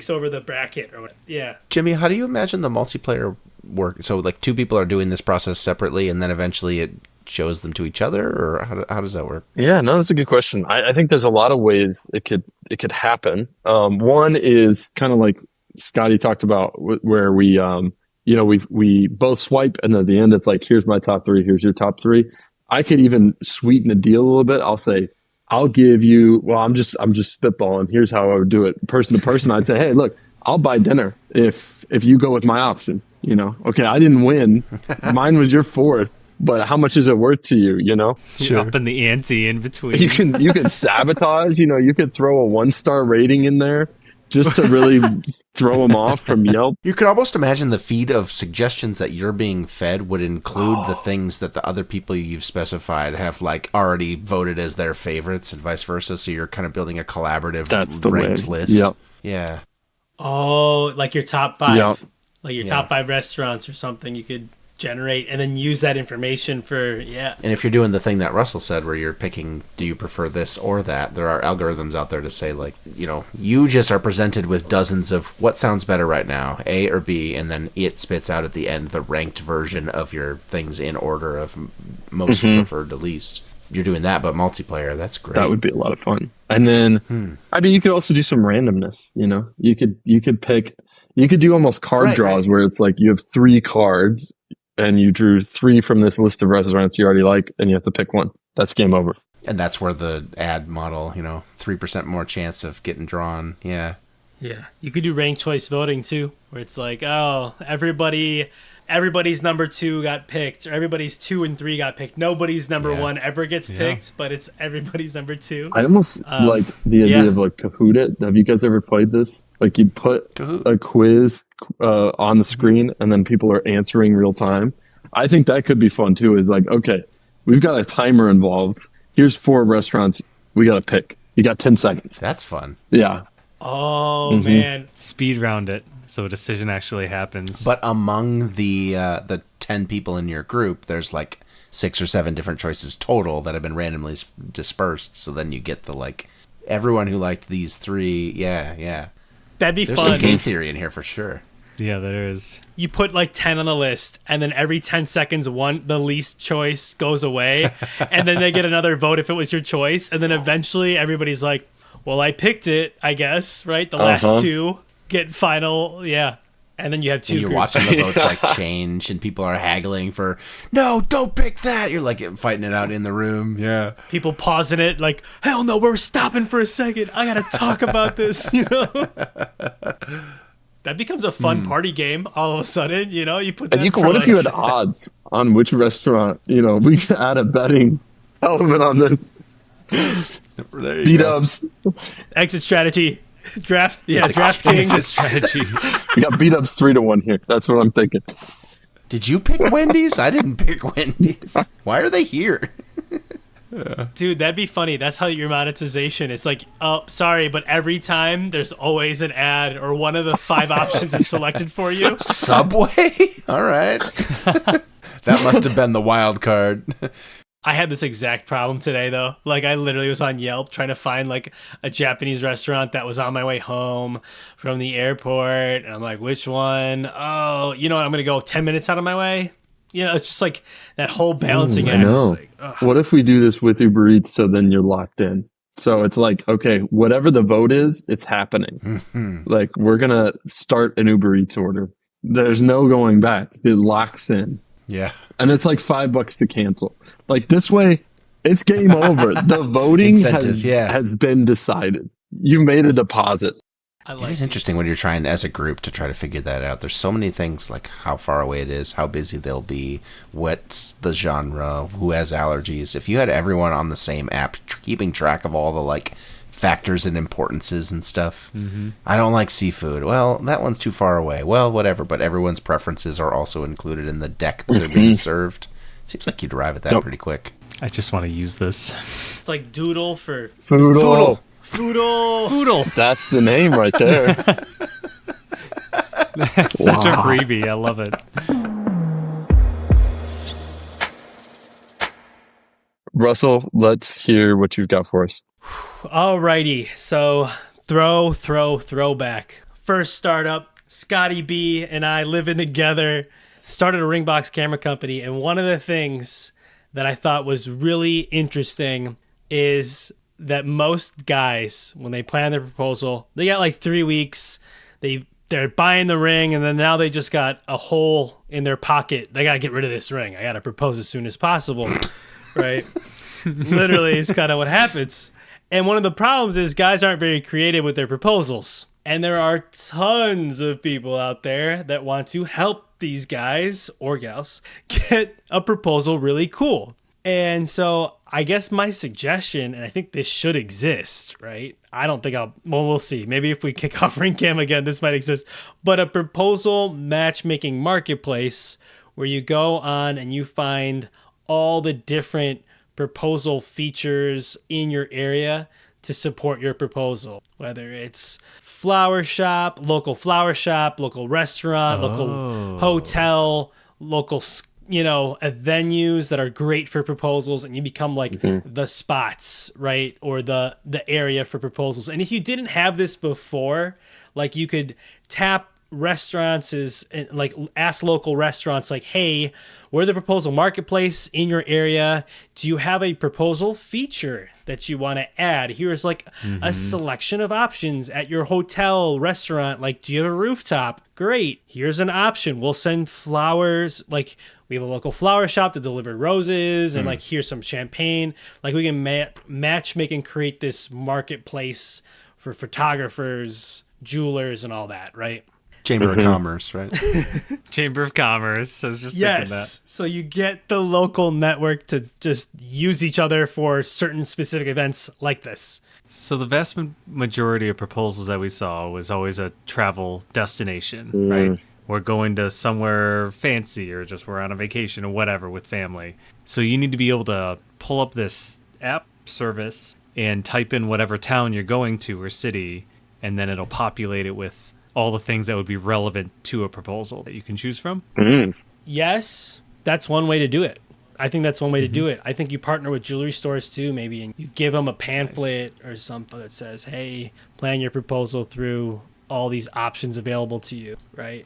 over the bracket or whatever. Yeah. Jimmy, how do you imagine the multiplayer work? So like 2 people are doing this process separately, and then eventually it shows them to each other, or how does that work? Yeah, no, that's a good question. I think there's a lot of ways it could happen. One is kind of like Scotty talked about, where we both swipe, and at the end it's like, here's my top 3, here's your top 3. I could even sweeten the deal a little bit. I'll say, I'll give you. Well, I'm just spitballing. Here's how I would do it, person to person. I'd say, hey, look, I'll buy dinner if you go with my option. You know, okay, I didn't win. Mine was your 4th. But how much is it worth to you, you know? Upping the ante in between. You can sabotage, you know, you could throw a 1-star rating in there just to really throw them off from Yelp. You could almost imagine the feed of suggestions that you're being fed would include the things that the other people you've specified have like already voted as their favorites and vice versa. So you're kind of building a collaborative ranked list. Yep. Yeah. Oh, like your top 5. Yep. Like your top 5 restaurants or something you could generate and then use that information for, And if you're doing the thing that Russell said where you're picking, do you prefer this or that? There are algorithms out there to say, like, you know, you just are presented with dozens of what sounds better right now, A or B, and then it spits out at the end the ranked version of your things in order of most preferred to least. You're doing that, but multiplayer, that's great. That would be a lot of fun. And then, I mean, you could also do some randomness, you know? You could pick, you could do almost card draws where it's like you have 3 cards and you drew 3 from this list of restaurants you already like, and you have to pick one. That's game over. And that's where the ad model, 3% more chance of getting drawn. Yeah. Yeah. You could do ranked choice voting too, where it's like, oh, everybody's number 2 got picked, or everybody's 2 and 3 got picked. Nobody's number 1 ever gets picked, but it's everybody's number 2. I almost like the idea of like Kahoot it. Have you guys ever played this? Like you put a quiz on the screen and then people are answering real time. I think that could be fun too. Is like, okay, we've got a timer involved. Here's 4 restaurants we got to pick. You got 10 seconds. That's fun. Yeah. Oh man, Speed round it so a decision actually happens. But among the 10 people in your group, there's like 6 or 7 different choices total that have been randomly dispersed. So then you get the like everyone who liked these 3. Yeah. that'd be There's fun. some game theory in here for sure. Yeah, there is. You put like 10 on the list, and then every 10 seconds, the least choice goes away, and then they get another vote if it was your choice, and then eventually everybody's like, well, I picked it, I guess, right? The last 2 get final, and then you have 2 And you're groups. watching the votes like change, and people are haggling for, no, don't pick that. You're like fighting it out in the room. Yeah. People pausing it like, hell no, we're stopping for a second. I gotta talk about this, That becomes a fun party game all of a sudden, you put that. And what if you had odds on which restaurant? We could add a betting element on this. B-dubs. Exit strategy. DraftKings. Strategy. We got B-dubs 3-1 here. That's what I'm thinking. Did you pick Wendy's? I didn't pick Wendy's. Why are they here? Dude, that'd be funny. That's how your monetization. It's like, oh, sorry, but every time there's always an ad or one of the 5 options is selected for you. Subway? All right. That must have been the wild card. I had this exact problem today, though. Like, I literally was on Yelp trying to find, like, a Japanese restaurant that was on my way home from the airport. And I'm like, which one? Oh, you know what? I'm going to go 10 minutes out of my way. It's just like that whole balancing act. I know. Like, what if we do this with Uber Eats so then you're locked in? So it's like, okay, whatever the vote is, it's happening. Like, we're going to start an Uber Eats order. There's no going back. It locks in. Yeah. And it's like $5 to cancel. Like, this way, it's game over. The voting has been decided. You've made a deposit. It is interesting when you're trying as a group to try to figure that out. There's so many things like how far away it is, how busy they'll be, what's the genre, who has allergies. If you had everyone on the same app keeping track of all the like factors and importances and stuff. I don't like seafood. Well, that one's too far away. Well, whatever, but everyone's preferences are also included in the deck that they're being served. Seems like you'd arrive at that pretty quick. I just want to use this. It's like Doodle for... Foodle. Foodle. That's the name right there. That's such a freebie. I love it. Russell, let's hear what you've got for us. Alrighty, so throwback. First startup, Scotty B and I living together, started a Ringbox camera company, and one of the things that I thought was really interesting is that most guys, when they plan their proposal, they got like 3 weeks, they're buying the ring, and then now they just got a hole in their pocket. They got to get rid of this ring. I got to propose as soon as possible, right? Literally, it's kind of what happens. And one of the problems is guys aren't very creative with their proposals. And there are tons of people out there that want to help these guys or gals get a proposal really cool. And so I guess my suggestion, and I think this should exist, right? I don't think we'll see. Maybe if we kick off Ring Cam again, this might exist. But a proposal matchmaking marketplace where you go on and you find all the different proposal features in your area to support your proposal, whether it's flower shop, local restaurant, local hotel, local venues that are great for proposals, and you become like the spots, right? Or the area for proposals. And if you didn't have this before, like you could tap restaurants like ask local restaurants like, hey, we're the proposal marketplace in your area. Do you have a proposal feature that you want to add? Here's like a selection of options at your hotel restaurant. Like, do you have a rooftop? Great. Here's an option. We'll send flowers. Like, we have a local flower shop to deliver roses, and like, here's some champagne. Like, we can matchmake and create this marketplace for photographers, jewelers, and all that, right? Chamber of Commerce, right? Chamber of Commerce. I was just thinking that. So you get the local network to just use each other for certain specific events like this. So the vast majority of proposals that we saw was always a travel destination, right? We're going to somewhere fancy, or just we're on a vacation or whatever with family. So you need to be able to pull up this app service and type in whatever town you're going to or city, and then it'll populate it with all the things that would be relevant to a proposal that you can choose from. Yes, that's one way to do it. I think that's one way to do it. I think you partner with jewelry stores too, maybe, and you give them a pamphlet or something that says, hey, plan your proposal through all these options available to you, right?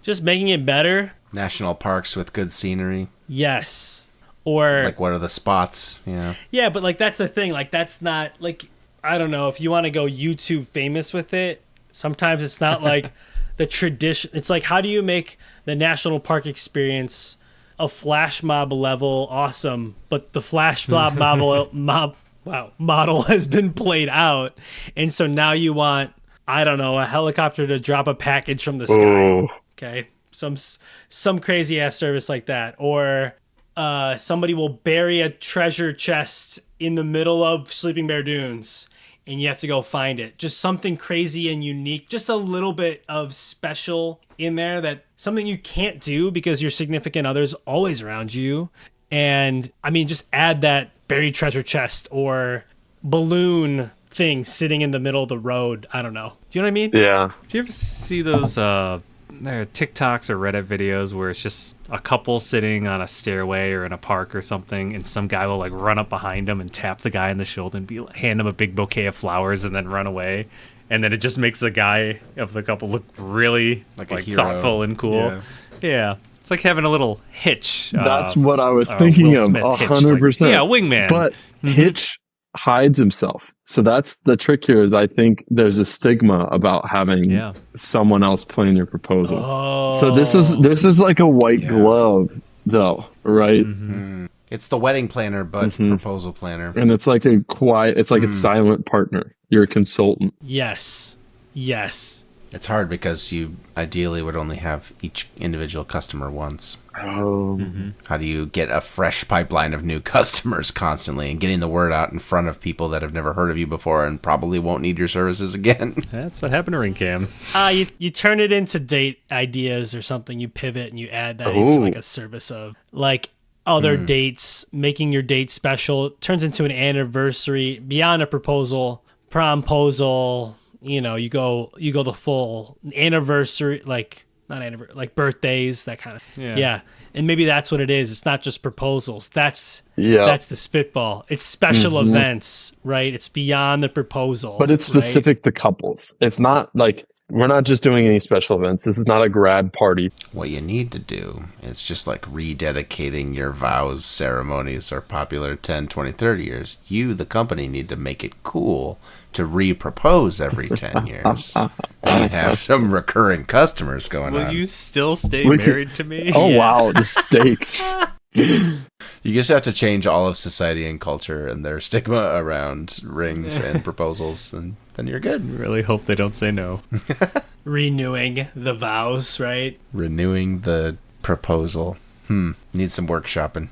Just making it better. National parks with good scenery. Yes. Or like, what are the spots? Yeah. Yeah, but like, that's the thing. Like, that's not like, I don't know, if you want to go YouTube famous with it, sometimes it's not like the tradition. It's like, how do you make the national park experience a flash mob level awesome, but the flash mob model has been played out, and so now you want, I don't know, a helicopter to drop a package from the sky. Okay, some crazy ass service like that, or somebody will bury a treasure chest in the middle of Sleeping Bear Dunes, and you have to go find it. Just something crazy and unique, just a little bit of special in there, that something you can't do because your significant other's always around you. And I mean, just add that buried treasure chest or balloon thing sitting in the middle of the road. I don't know. Do you know what I mean? Yeah. Do you ever see those there are TikToks or Reddit videos where it's just a couple sitting on a stairway or in a park or something, and some guy will like run up behind them and tap the guy on the shoulder and hand him a big bouquet of flowers and then run away, and then it just makes the guy of the couple look really like thoughtful and cool. Yeah. It's like having a little hitch. That's what I was thinking of. 100%. Yeah, wingman. But Hitch hides himself. So that's the trick here, is I think there's a stigma about having someone else playing your proposal. So this is like a white glove though, right? It's the wedding planner, but proposal planner. And it's like a quiet, it's like a silent partner. You're a consultant. Yes. It's hard because you ideally would only have each individual customer once. How do you get a fresh pipeline of new customers constantly and getting the word out in front of people that have never heard of you before and probably won't need your services again? That's what happened to Ring Cam. You turn it into date ideas or something. You pivot and you add that into like a service of like other dates, making your date special. It turns into an anniversary beyond a proposal, promposal. You know, you go the full anniversary, like not anniversary, like birthdays, that kind of and maybe that's what it is. It's not just proposals. That's the spitball. It's special events, right? It's beyond the proposal, but it's specific to couples. It's not like, we're not just doing any special events. This is not a grad party. What you need to do is just like rededicating your vows ceremonies are popular 10, 20, 30 years. You, the company, need to make it cool to re-propose every 10 years. Then you have some recurring customers going on. Will you still stay married to me? Oh, wow. The stakes. You just have to change all of society and culture and their stigma around rings and proposals, and then you're good. Really hope they don't say no. Renewing the vows, right? Renewing the proposal. Needs some workshopping.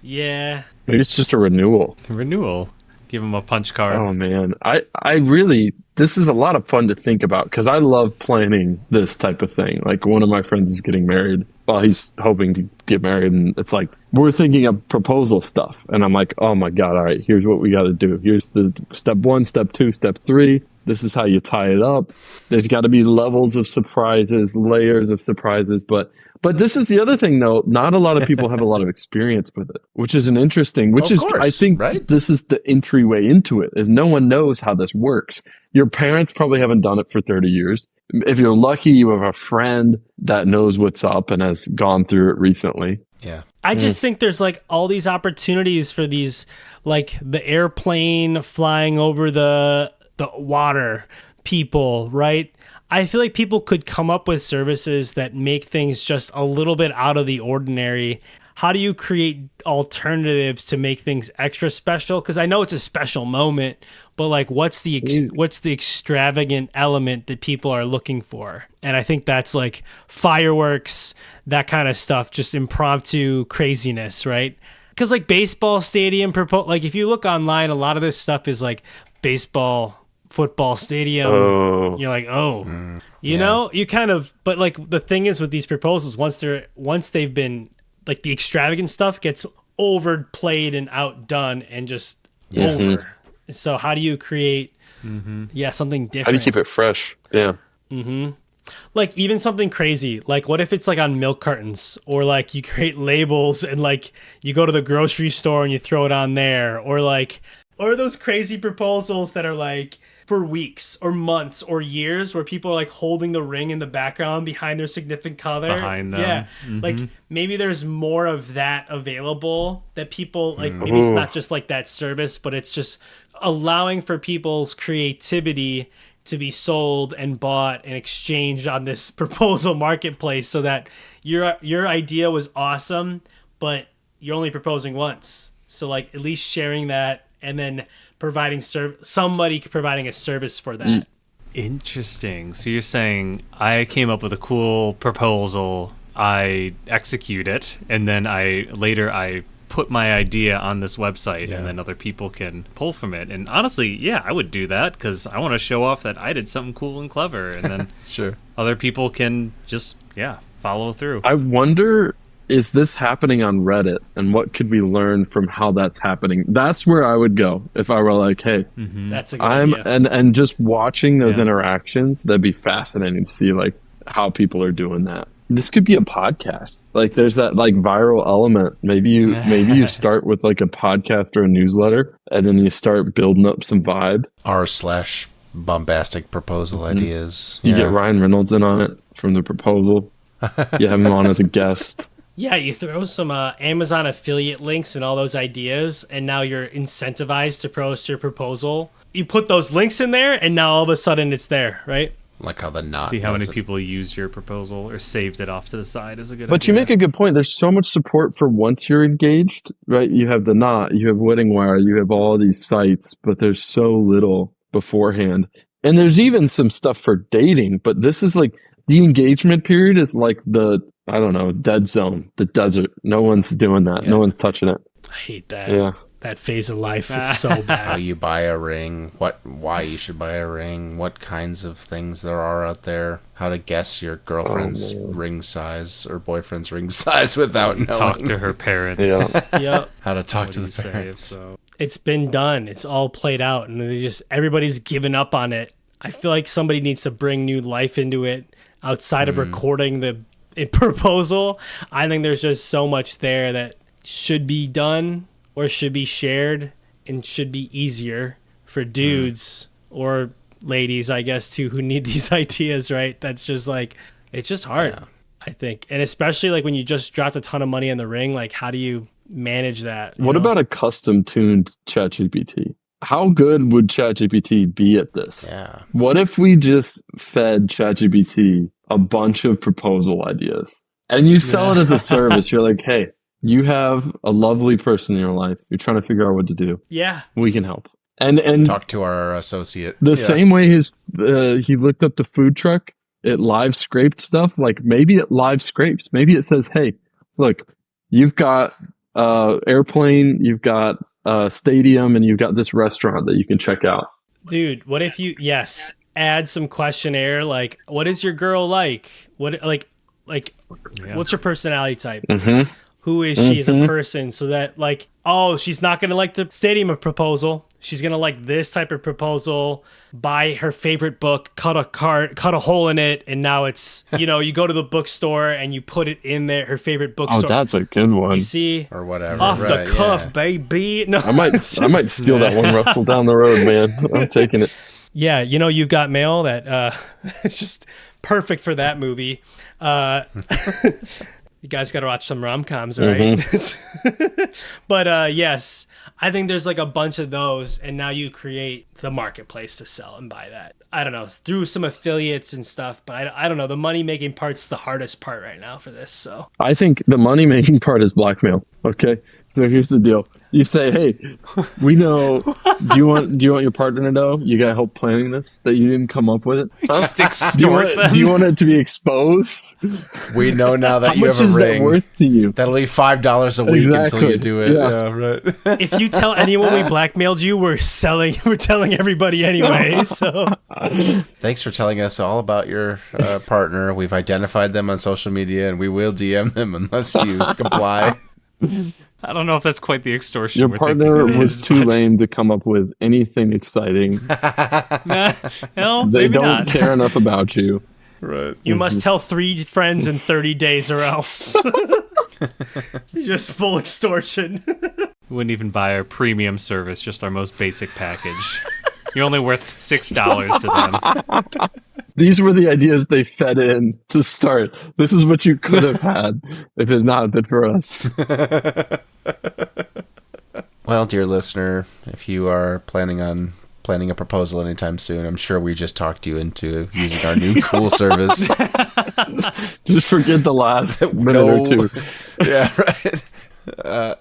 Yeah. Maybe it's just a renewal. Renewal. Give them a punch card. Oh man, I really, this is a lot of fun to think about because I love planning this type of thing. Like one of my friends is getting married. Well, he's hoping to get married, and it's like we're thinking of proposal stuff, and I'm like, oh my god, all right, here's what we got to do. Here's the step 1, step 2, step 3. This is how you tie it up. There's got to be levels of surprises, layers of surprises, but this is the other thing, though. Not a lot of people have a lot of experience with it, which is an interesting. Which Of is, course, I think, right? this is the entryway into it. Is no one knows how this works. Your parents probably haven't done it for 30 years. If you're lucky, you have a friend that knows what's up and has gone through it recently. Yeah. I just think there's like all these opportunities for these, like the airplane flying over the water people, right? I feel like people could come up with services that make things just a little bit out of the ordinary. How do you create alternatives to make things extra special? Because I know it's a special moment, but like, what's the extravagant element that people are looking for? And I think that's like fireworks, that kind of stuff, just impromptu craziness, right? Because like baseball stadium, like if you look online, a lot of this stuff is like baseball, football stadium. Oh. You're like, you know, you kind of, but like the thing is with these proposals, once they've been like the extravagant stuff gets overplayed and outdone and just over. So how do you create, something different? How do you keep it fresh? Yeah. Like even something crazy, like what if it's like on milk cartons, or like you create labels and like you go to the grocery store and you throw it on there, or those crazy proposals that are like for weeks or months or years where people are like holding the ring in the background behind their significant other. Behind them. Yeah. Like maybe there's more of that available that people like, maybe it's not just like that service, but it's just allowing for people's creativity to be sold and bought and exchanged on this proposal marketplace, so that your idea was awesome, but you're only proposing once. So like at least sharing that and then providing somebody providing a service for that. Interesting. So you're saying I came up with a cool proposal, I execute it, and then I put my idea on this website, and then other people can pull from it. And honestly, yeah, I would do that because I want to show off that I did something cool and clever, and then Sure. other people can just follow through. I wonder, is this happening on Reddit, and what could we learn from how that's happening? That's where I would go if I were like, hey, That's a good idea. and just watching those interactions, that'd be fascinating to see like how people are doing that. This could be a podcast. Like there's that like viral element. Maybe you start with like a podcast or a newsletter, and then you start building up some vibe. r/bombastic proposal ideas. You get Ryan Reynolds in on it from the proposal. You have him on as a guest. Yeah, you throw some Amazon affiliate links and all those ideas, and now you're incentivized to post your proposal. You put those links in there, and now all of a sudden it's there, right? Like how the knot. See how many does it. people used your proposal or saved it off to the side is a good idea. But you make a good point. There's so much support for once you're engaged, right? You have the Knot, you have Wedding Wire, you have all these sites, but there's so little beforehand. And there's even some stuff for dating, but this is like the engagement period is like the, I don't know, dead zone, the desert. No one's doing that. No one's touching it. I hate that. Yeah. That phase of life is so How bad. you buy a ring, why you should buy a ring, what kinds of things there are out there, how to guess your girlfriend's ring size or boyfriend's ring size without knowing. talk to her parents. Yeah. Yep. How to talk What to do the you say if parents. so? It's been done. It's all played out, and everybody's given up on it. I feel like somebody needs to bring new life into it outside of recording the proposal. I think there's just so much there that should be done or should be shared and should be easier for dudes or ladies, I guess, too, who need these ideas, right? That's just like, it's just hard, I think. And especially like when you just dropped a ton of money in the ring, like how do you manage that? What about a custom tuned ChatGPT? How good would ChatGPT be at this? Yeah. What if we just fed ChatGPT a bunch of proposal ideas and you sell it as a service? You're like, hey, you have a lovely person in your life. You're trying to figure out what to do. Yeah. We can help. And Talk to our associate. the same way he looked up the food truck, it live scraped stuff. Like maybe it live scrapes. Maybe it says, hey, look, you've got airplane, you've got stadium, and you've got this restaurant that you can check out. Dude, what if you add some questionnaire like, what is your girl like? What what's her personality type? Mm-hmm. Who is she as a person? So that like, oh, she's not gonna like the stadium proposal. She's gonna like this type of proposal. Buy her favorite book, cut a hole in it, and now it's, you know, you go to the bookstore and you put it in there. Her favorite bookstore. Oh, that's a good one. You see, or whatever. off the cuff, baby. No, I might steal that one, Russell, down the road, man. I'm taking it. Yeah, you know, You've Got Mail. That it's just perfect for that movie. You guys got to watch some rom-coms, right? But yes, I think there's like a bunch of those, and now you create the marketplace to sell and buy that. I don't know, through some affiliates and stuff, but I don't know. The money-making part's the hardest part right now for this. So I think the money-making part is blackmail. Okay, so here's the deal. You say, hey, we know. Do you want your partner to know you got help planning this, that you didn't come up with it? Just extort them. Do you want it to be exposed? We know now that you have a ring. How much is that worth to you? That'll be $5 a week until you do it. Yeah, right. If you tell anyone we blackmailed you, we're telling everybody anyway. So thanks for telling us all about your partner. We've identified them on social media, and we will DM them unless you comply. I don't know if that's quite the extortion. Your we're partner thinking it was is, too but- lame to come up with anything exciting. No, They maybe don't not. care enough about you. Right. you must tell 3 friends in 30 days, or else just full extortion. We wouldn't even buy our premium service, just our most basic package. You're only worth $6 to them. These were the ideas they fed in to start. This is what you could have had if it had not been for us. Well, dear listener, if you are planning a proposal anytime soon, I'm sure we just talked you into using our new cool service. Just forget the last minute or two. Yeah, right.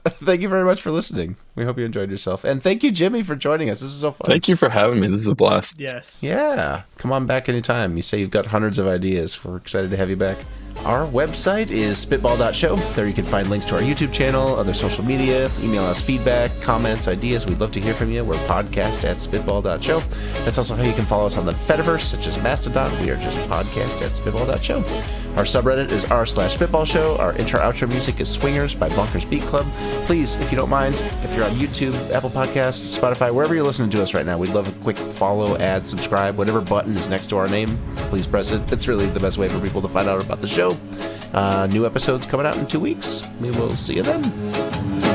Thank you very much for listening. We hope you enjoyed yourself. And thank you, Jimmy, for joining us. This was so fun. Thank you for having me. This is a blast. Yes. Yeah. Come on back anytime. You say you've got hundreds of ideas. We're excited to have you back. Our website is spitball.show. There you can find links to our YouTube channel, other social media, email us feedback, comments, ideas. We'd love to hear from you. We're podcast@spitball.show. That's also how you can follow us on the Fediverse, such as Mastodon. We are just podcast@spitball.show. Our subreddit is r/spitballshow. Our intro-outro music is Swingers by Bonkers Beat Club. Please, if you don't mind, if you're on YouTube, Apple Podcasts, Spotify, wherever you're listening to us right now, we'd love a quick follow, add, subscribe, whatever button is next to our name. Please press it. It's really the best way for people to find out about the show. New episodes coming out in 2 weeks. We will see you then.